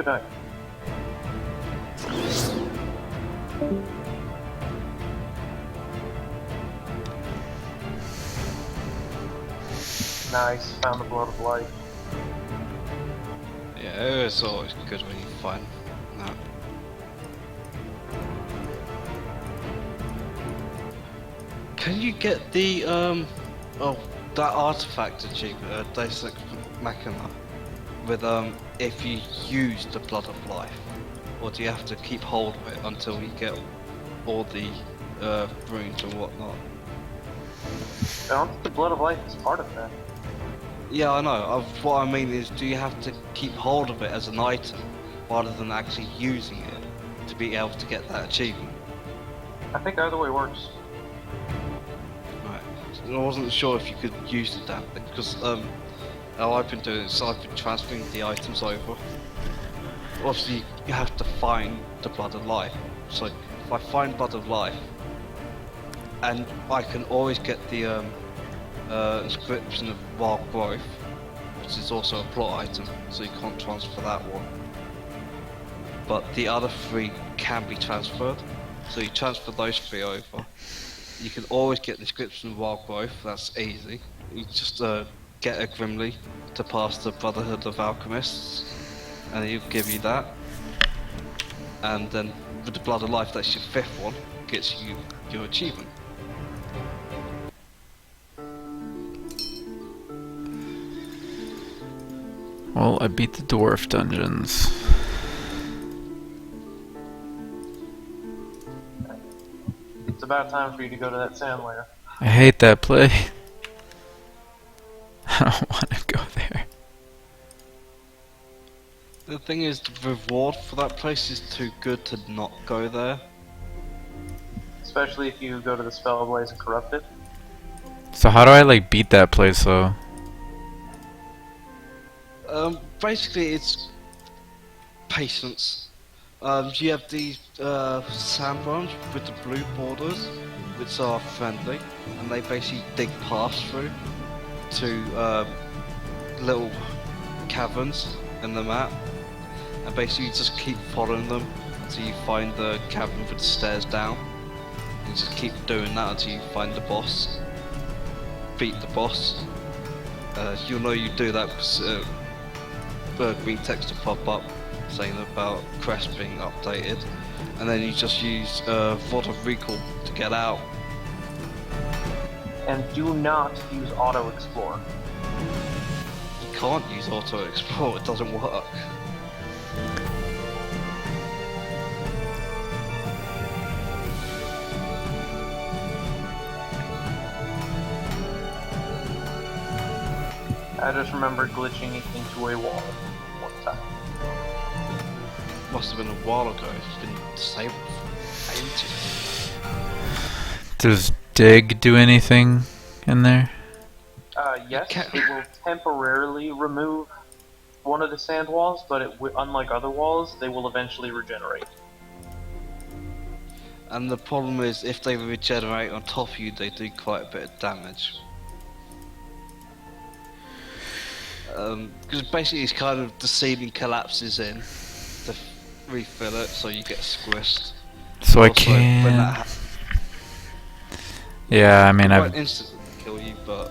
Good night. Nice, found the blood of life. Yeah, it's always good when you find that. Can you get the that artifact achievement, Deus Ex Machina, with if you use the blood of life, or do you have to keep hold of it until you get all the runes and whatnot? I don't think the blood of life is part of that. Yeah, I know. What I mean is, do you have to keep hold of it as an item rather than actually using it to be able to get that achievement? I think either way works. Right. So I wasn't sure if you could use the damn thing because how I've been doing is I've been transferring the items over. Obviously, you have to find the blood of life. So if I find blood of life, and I can always get the inscription of wild growth, which is also a plot item, so you can't transfer that one. But the other three can be transferred, so you transfer those three over. You can always get the inscription of wild growth, that's easy. You just get a Grimly to pass the Brotherhood of Alchemists, and he'll give you that. And then with the Blood of Life, that's your fifth one, gets you your achievement. Well, I beat the dwarf dungeons. It's about time for you to go to that sand layer. I hate that place. I don't want to go there. The thing is, the reward for that place is too good to not go there. Especially if you go to the Spell Ablaze and corrupt it. So how do I like beat that place though? Basically it's patience. You have these sandworms with the blue borders, which are friendly, and they basically dig paths through to little caverns in the map, and basically you just keep following them until you find the cavern with the stairs down. You just keep doing that until you find the boss. Beat the boss. You'll know you do that because green text will pop up saying about Crest being updated, and then you just use Rod of Recall to get out. And do not use Auto Explore. You can't use Auto Explore, it doesn't work. I just remember glitching into a wall one time. Must have been a while ago, it's been disabled for ages. Does dig do anything in there? Yes, it will temporarily remove one of the sand walls, but unlike other walls, they will eventually regenerate. And the problem is, if they regenerate on top of you, they do quite a bit of damage. Because basically it's kind of the ceiling collapses in to refill it, so you get squished. So I Also, when that can't. happens, Yeah, I mean it won't I've. instantly kill you, but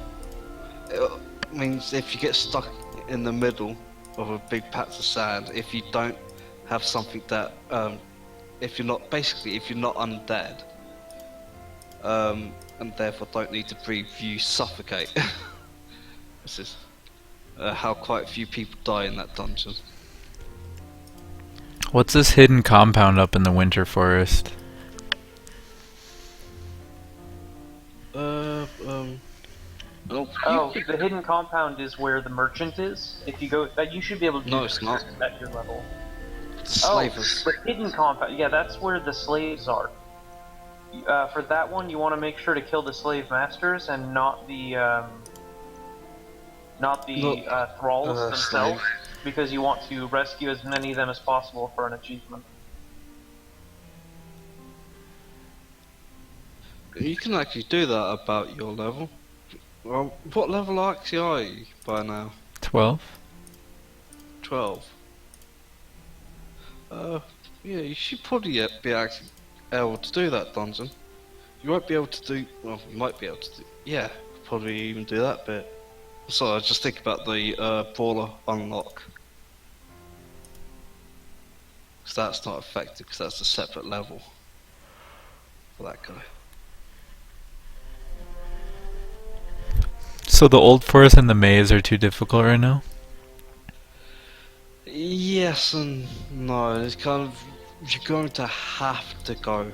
it means if you get stuck in the middle of a big patch of sand, if you don't have something that, if you're not undead, and therefore don't need to breathe, you suffocate. This is how quite a few people die in that dungeon. What's this hidden compound up in the winter forest? Oh, the hidden compound is where the merchant is. If you go, you should be able to do No, it's not. at your level. Slavers. Oh, the hidden compound. Yeah, that's where the slaves are. For that one, you want to make sure to kill the slave masters and not the thralls themselves, because you want to rescue as many of them as possible for an achievement. You can actually do that about your level. Well, what level actually are you by now? 12? 12. Yeah, you should probably be actually able to do that dungeon. You won't be able to do. Well, you might be able to do. Yeah, probably even do that bit. So I just think about the brawler unlock. Because that's not effective, because that's a separate level for that guy. So the old forest and the maze are too difficult right now? Yes and no. It's kind of you're going to have to go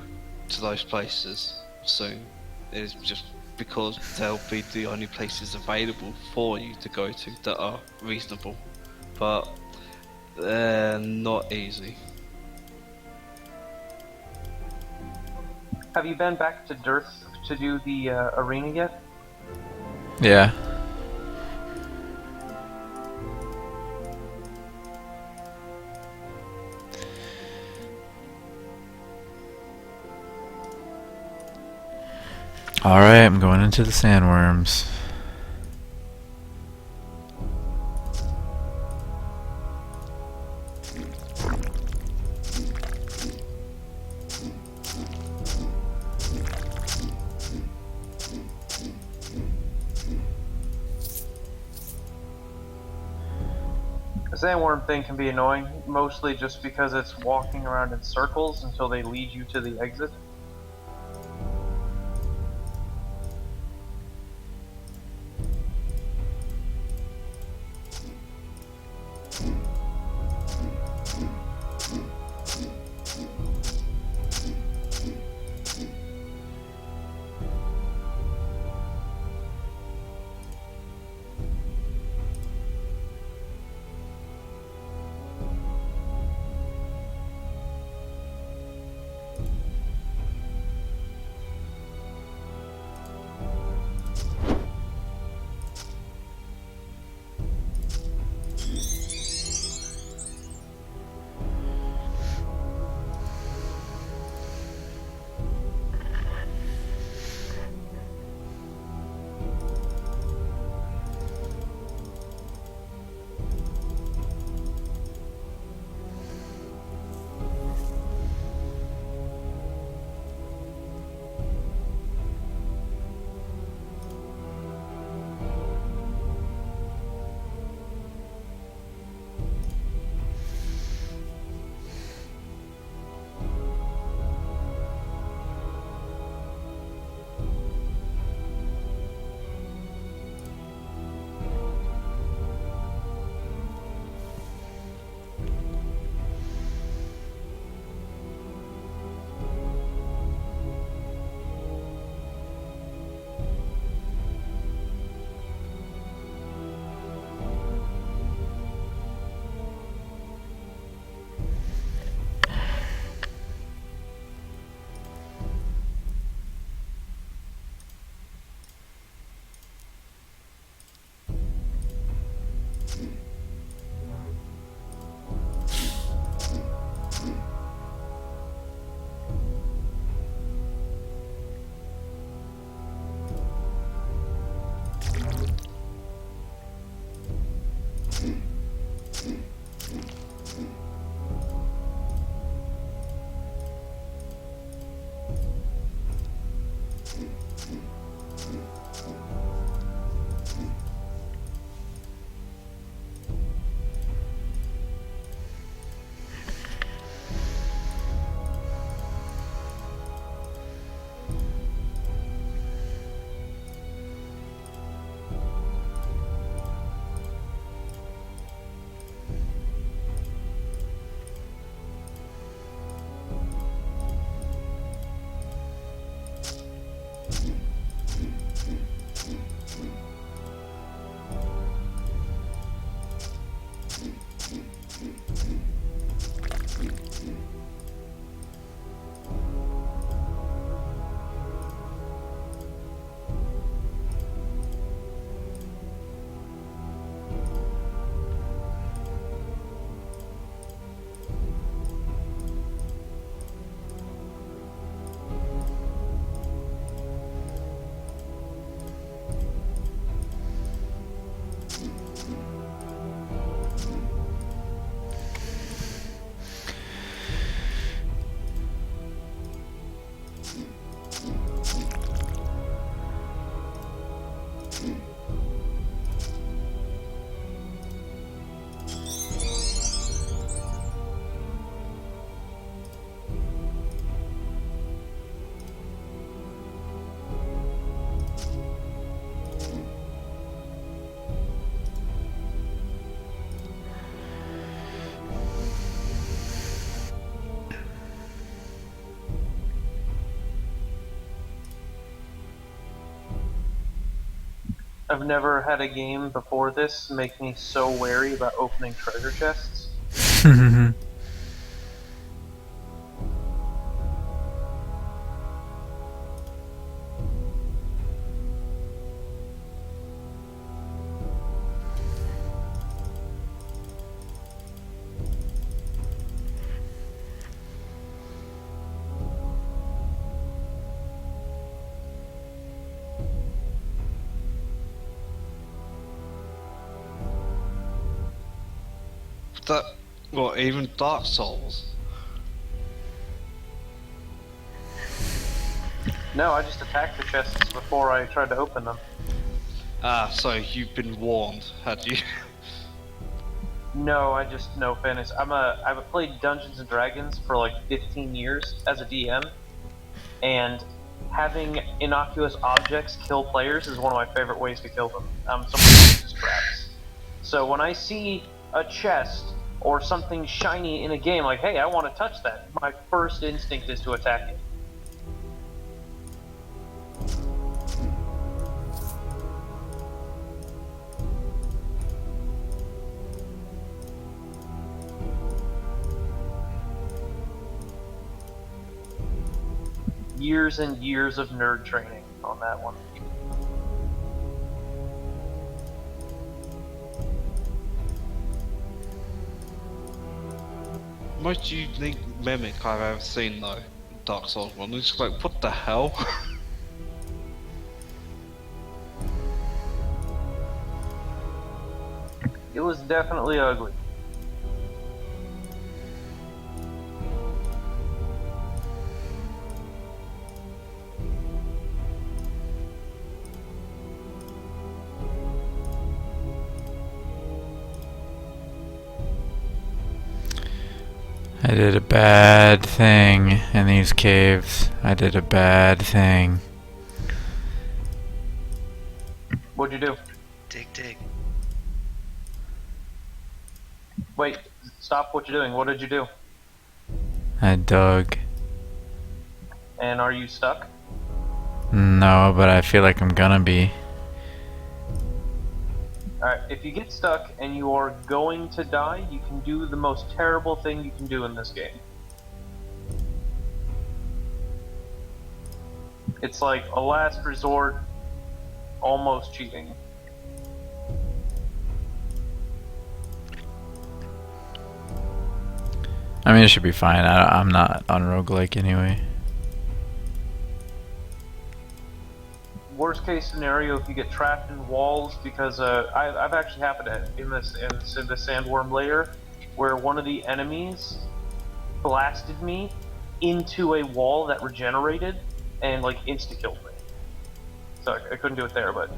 to those places soon. It's just because they'll be the only places available for you to go to that are reasonable, but they're not easy. Have you been back to Dearth to do the arena yet? Yeah. Alright, I'm going into the sandworms. The sandworm thing can be annoying, mostly just because it's walking around in circles until they lead you to the exit. I've never had a game before this make me so wary about opening treasure chests. That, what, even Dark Souls? No, I just attacked the chests before I tried to open them. Ah, so you've been warned, had you? No, no fairness. I've played Dungeons and Dragons for like 15 years as a DM, and having innocuous objects kill players is one of my favorite ways to kill them. Someone uses traps. So when I see a chest or something shiny in a game, like, hey, I want to touch that, my first instinct is to attack it. Years and years of nerd training on that one. Most unique mimic I've ever seen though, Dark Souls 1, it's like, what the hell? It was definitely ugly. I did a bad thing in these caves. I did a bad thing. What'd you do? Dig. Wait, stop what you're doing. What did you do? I dug. And are you stuck? No, but I feel like I'm gonna be. Alright, if you get stuck and you are going to die, you can do the most terrible thing you can do in this game. It's like a last resort, almost cheating. I mean, it should be fine. I'm not on roguelike anyway. Worst case scenario, if you get trapped in walls, because I've actually happened in the sandworm layer, where one of the enemies blasted me into a wall that regenerated and like insta-killed me. So I couldn't do it there, but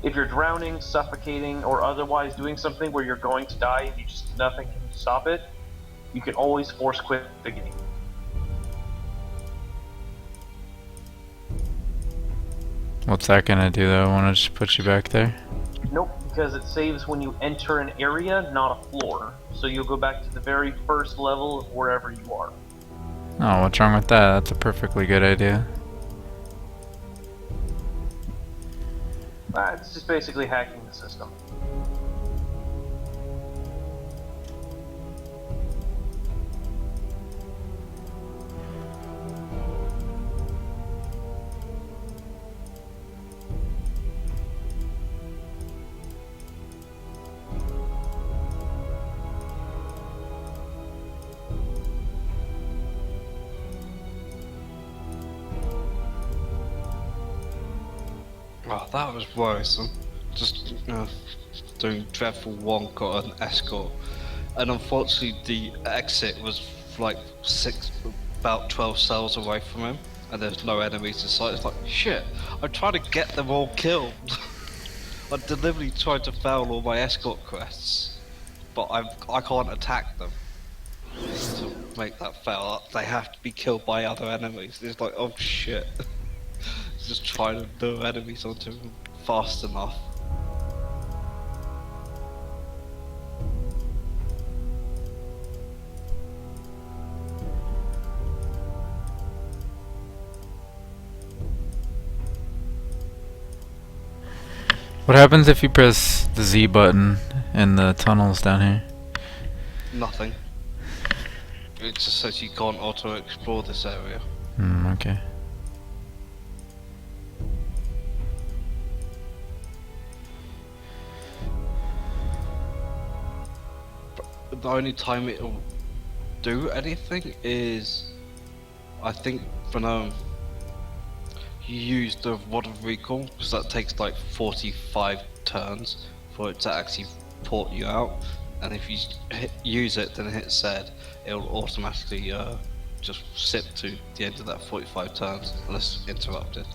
if you're drowning, suffocating, or otherwise doing something where you're going to die and you just nothing can stop it, you can always force quit the game. What's that gonna do though? Wanna just put you back there? Nope, because it saves when you enter an area, not a floor. So you'll go back to the very first level of wherever you are. Oh, what's wrong with that? That's a perfectly good idea. It's just basically hacking the system. Oh, that was worrisome. Just doing dreadful one, got an escort, and unfortunately the exit was like about 12 cells away from him, and there's no enemies in sight. It's like shit. I'm trying to get them all killed. I deliberately tried to fail all my escort quests, but I can't attack them. To make that fail, they have to be killed by other enemies. It's like, oh shit. Just trying to lure enemies onto them fast enough. What happens if you press the Z button in the tunnels down here? Nothing. It just says you can't auto-explore this area. Okay. The only time it'll do anything is, I think, when you use the Rod of Recall, because that takes like 45 turns for it to actually port you out, and if you use it then hit Z, it'll automatically just sit to the end of that 45 turns unless interrupted.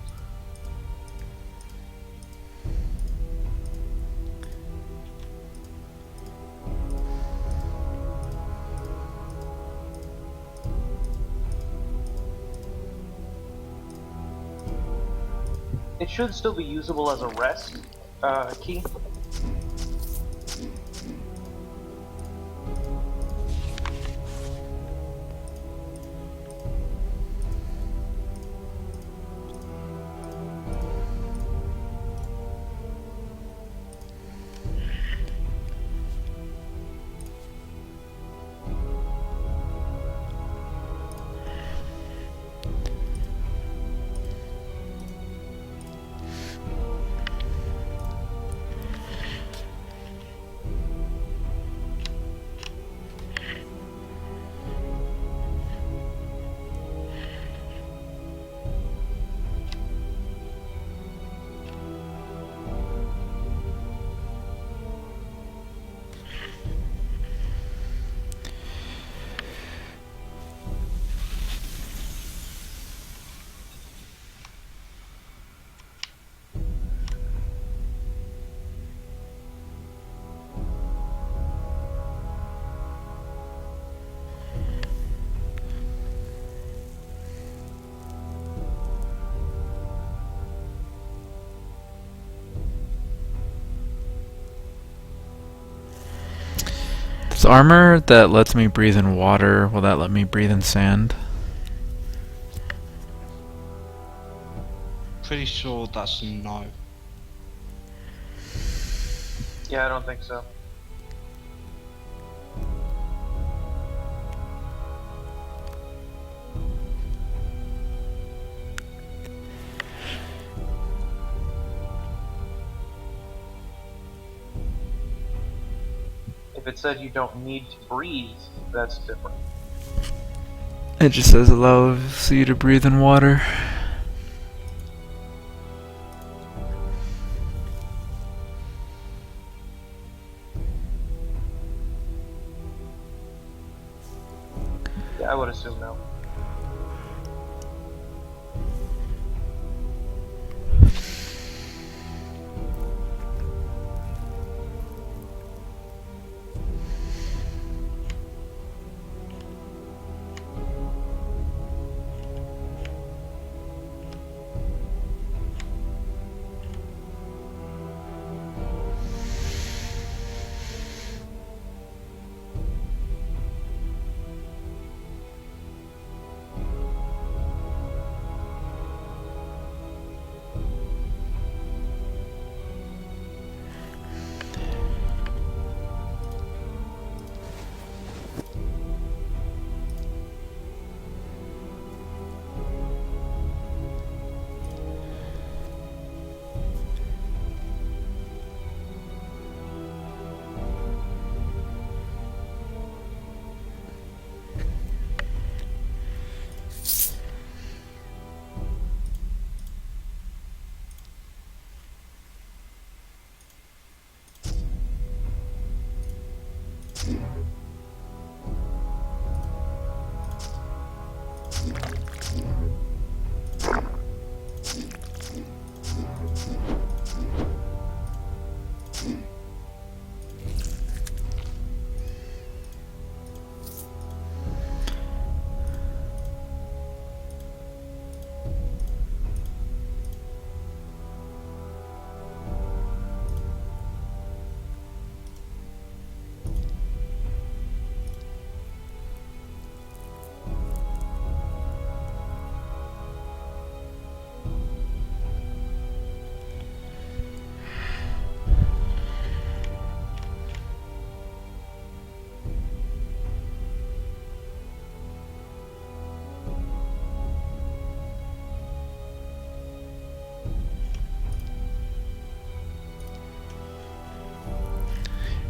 It should still be usable as a rest key. This armor that lets me breathe in water, will that let me breathe in sand? Pretty sure that's no. Yeah, I don't think so. If it said you don't need to breathe, that's different. It just says allows you to breathe in water. Yeah, I would assume no.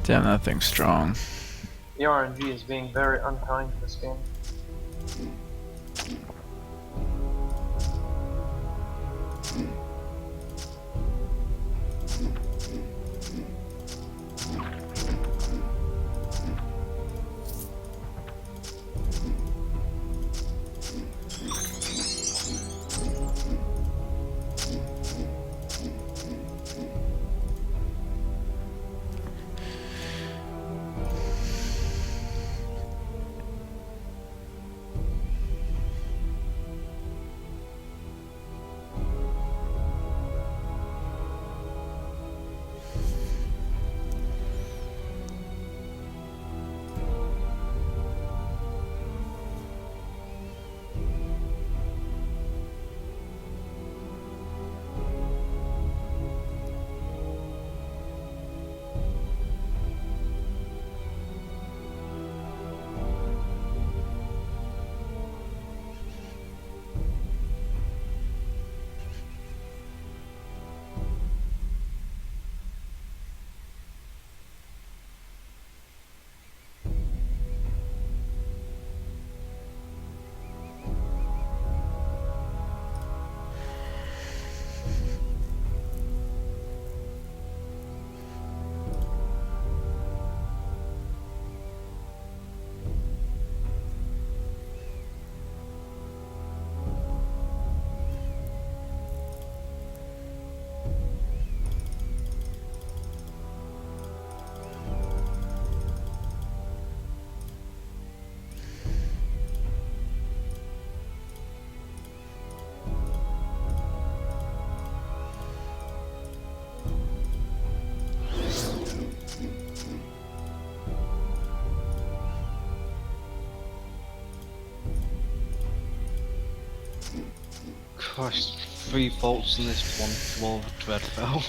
Damn, that thing's strong. The RNG is being very unkind to this game. Christ, 3 faults in this one floor of Dreadfell.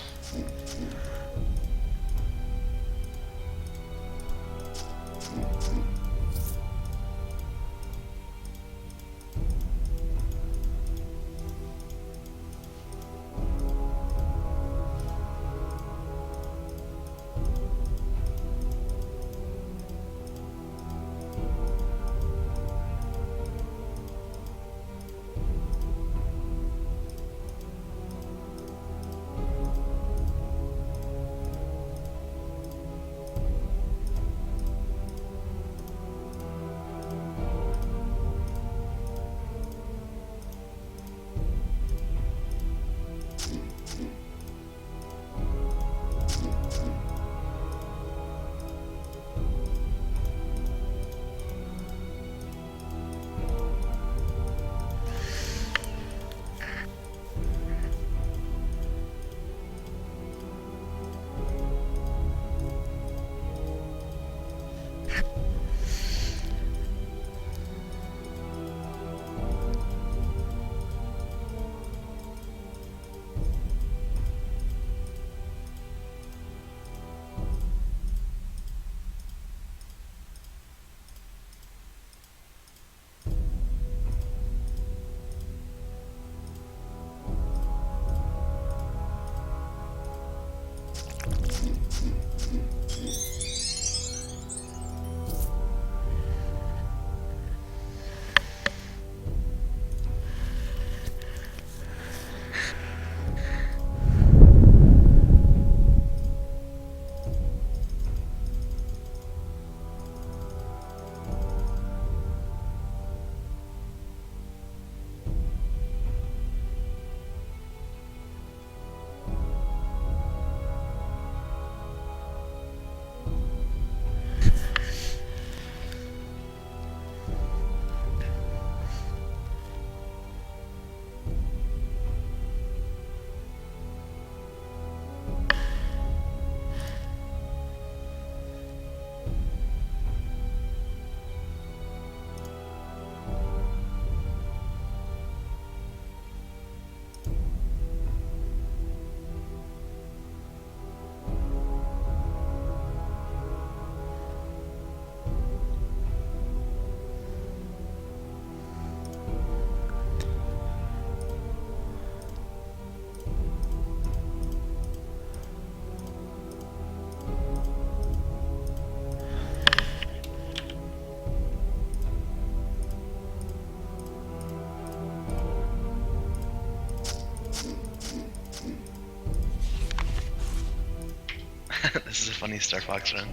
This is a funny Star Fox run.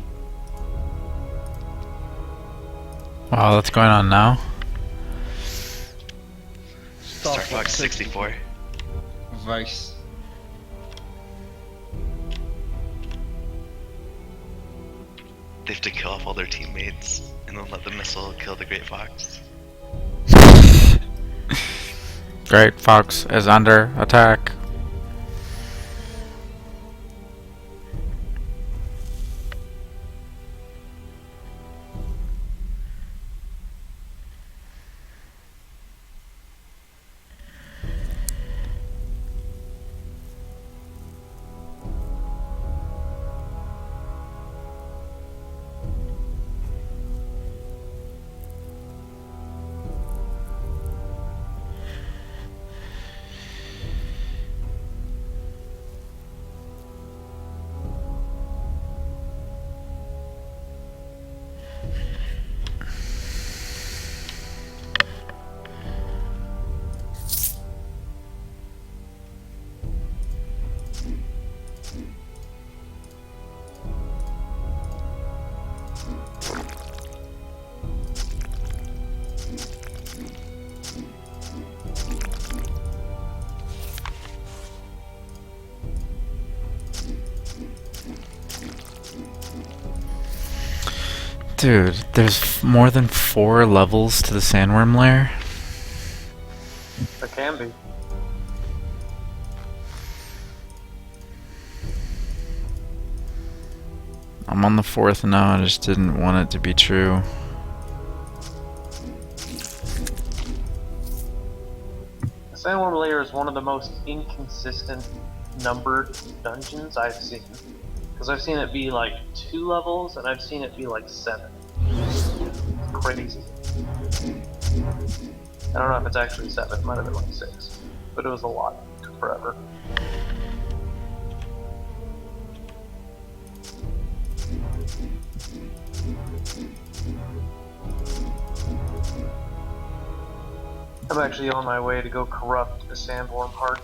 Wow, what's going on now? Star Fox 64. Race. They have to kill off all their teammates and then let the missile kill the Great Fox. Great Fox is under attack. Dude, there's more than 4 levels to the sandworm lair. There can be. I'm on the 4th now, I just didn't want it to be true. The Sandworm Lair is one of the most inconsistent numbered dungeons I've seen. Because I've seen it be like 2 levels, and I've seen it be like 7. Crazy. I don't know if it's actually 7, it might have been like 6. But it was a lot. It took forever. I'm actually on my way to go corrupt the Sandworm Heart.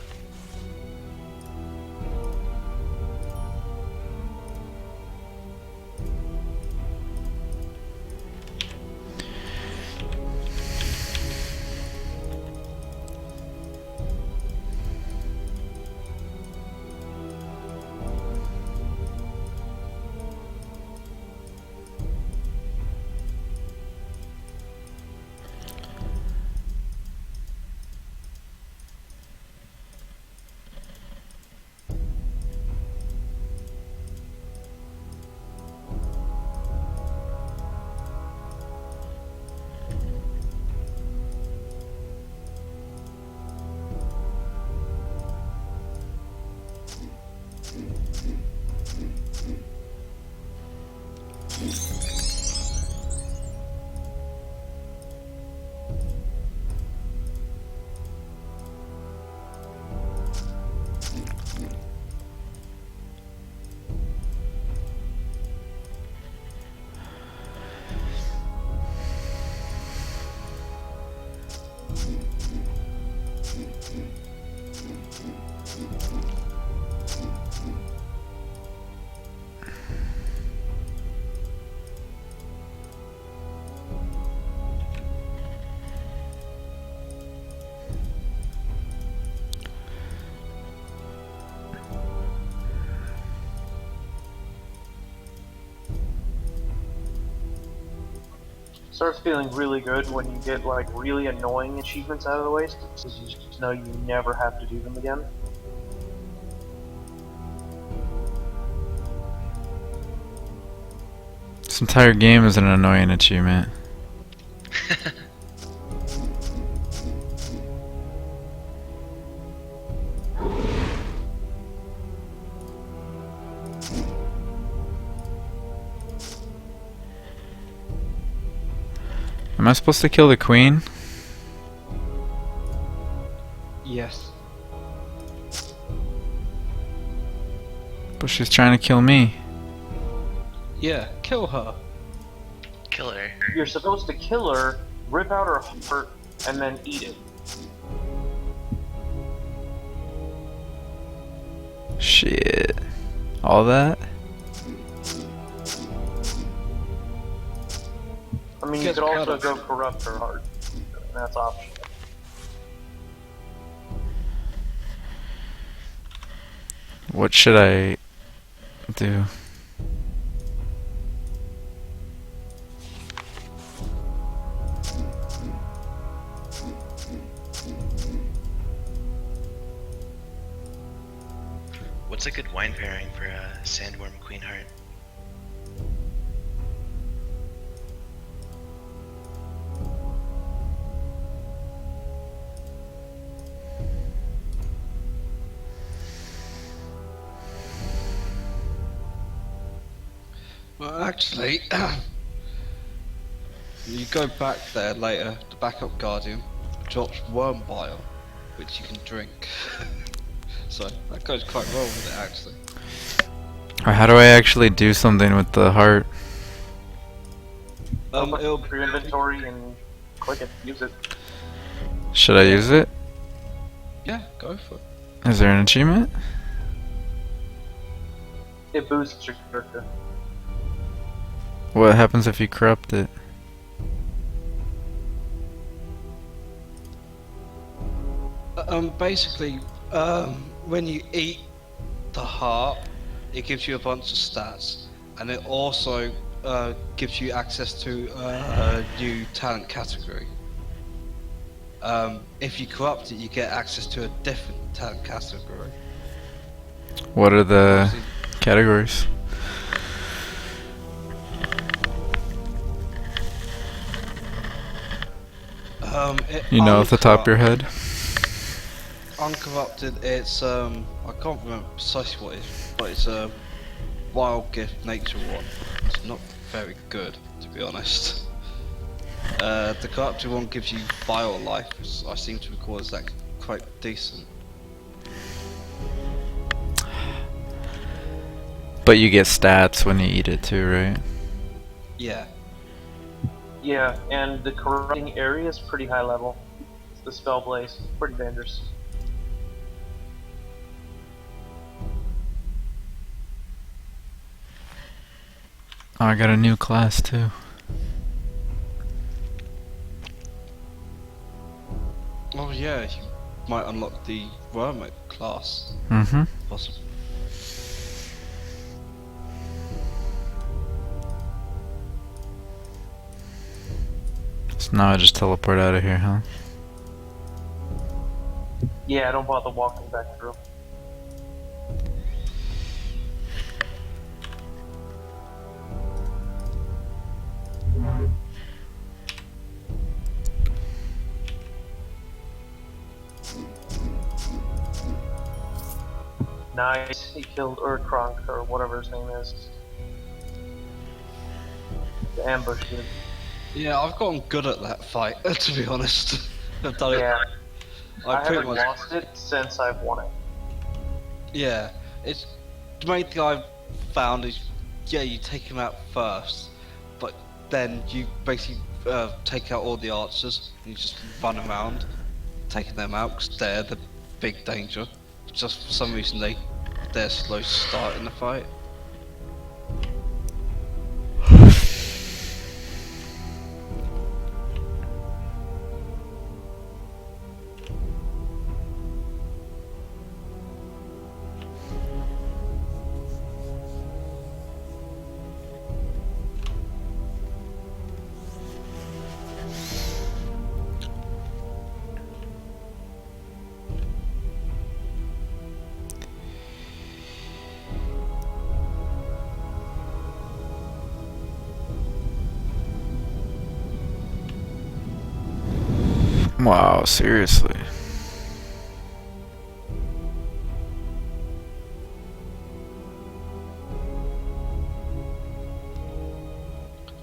Starts feeling really good when you get like really annoying achievements out of the way, so you just know you never have to do them again. This entire game is an annoying achievement. Am I supposed to kill the queen? Yes. But she's trying to kill me. Yeah, kill her. Kill her. You're supposed to kill her, rip out her heart, and then eat it. Shit. All that? mean, you Gets could also better. go corrupt or hard. That's optional. What should I do? What's a good wine pairing for a Sandworm Queen Heart? Well, actually, you go back there later. The backup guardian drops worm bile, which you can drink. So that goes quite well with it, actually. Or how do I actually do something with the heart? Open It'll up your inventory and click it, use it. Should I use it? yeah, go for it. Is there an achievement? It boosts your character. What happens if you corrupt it? Basically, when you eat the heart, it gives you a bunch of stats, and it also gives you access to a new talent category. If you corrupt it, you get access to a different talent category. What are the Obviously, categories? You know off the top of your head? Uncorrupted, it's I can't remember precisely what it is, but it's a wild gift nature one. It's not very good, to be honest. The corrupted one gives you bio life, which I seem to recall is like quite decent. But you get stats when you eat it too, right? Yeah. Yeah, and the corrupting area is pretty high level. It's the spell blaze, pretty dangerous. Oh, I got a new class too. Oh yeah, you might unlock the Wormite class, Mm-hmm. possibly. So now I just teleport out of here, huh? Yeah, don't bother walking back through. Nice, he killed Urkronk, or whatever his name is. The ambush dude. Yeah, I've gotten good at that fight, to be honest. I've done Yeah, it. I I pretty haven't much. lost it since I've won it. Yeah, it's the main thing I've found is, yeah, you take him out first, but then you basically take out all the archers and you just run around taking them out because they're the big danger. Just for some reason they're slow to start in the fight. Wow, seriously.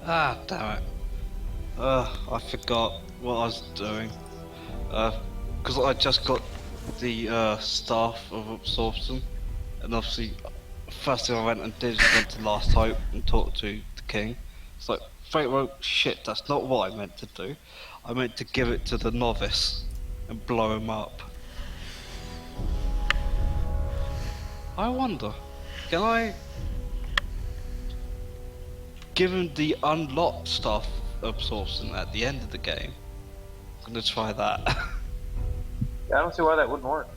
Ah, damn it. I forgot what I was doing. Because I just got the staff of absorption, and obviously, first thing I went and did is went to Last Hope and talked to the king. It's like, wait, well, shit, that's not what I meant to do. I meant to give it to the novice and blow him up. I wonder, can I give him the unlocked stuff absorption at the end of the game. I'm gonna try that. Yeah, I don't see why that wouldn't work.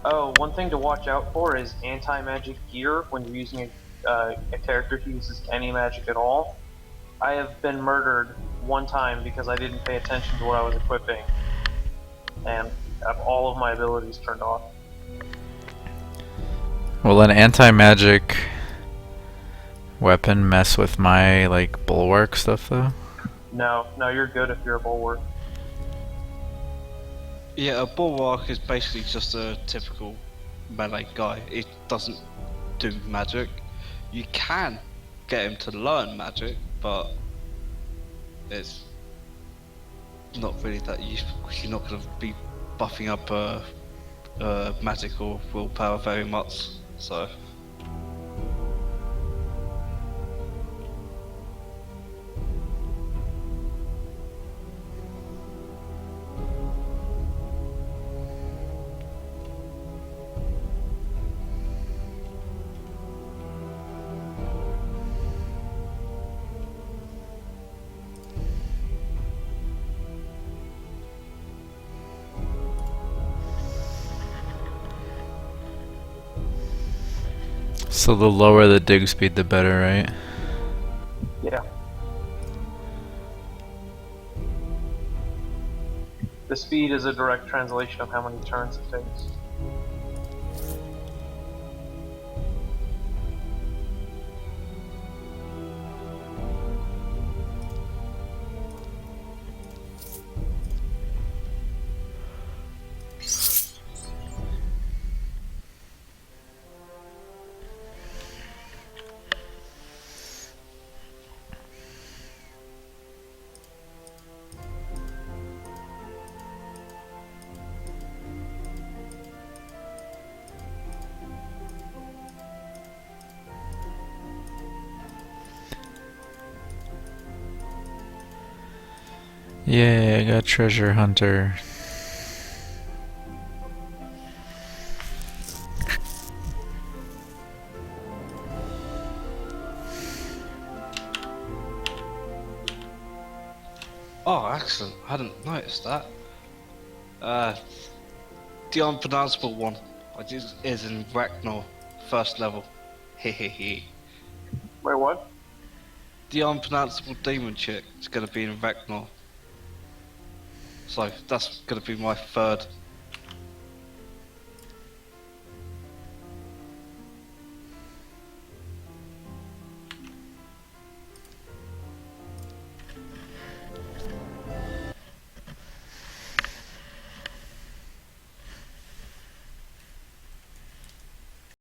Oh, one thing to watch out for is anti-magic gear when you're using a character who uses any magic at all. I have been murdered one time because I didn't pay attention to what I was equipping, and have all of my abilities turned off. Will an anti-magic weapon mess with my like bulwark stuff though? No, you're good if you're a bulwark. Yeah, a bulwark is basically just a typical melee guy. It doesn't do magic. You can get him to learn magic, but it's not really that useful. You're not going to be buffing up magic or willpower very much. So. So the lower the dig speed, the better, right? Yeah. The speed is a direct translation of how many turns it takes. Yeah, I got treasure hunter. Oh, excellent. I hadn't noticed that. The unpronounceable one is in Ragnar, first level. Hehehe. Wait, what? The unpronounceable demon chick is going to be in Ragnar. So that's going to be my third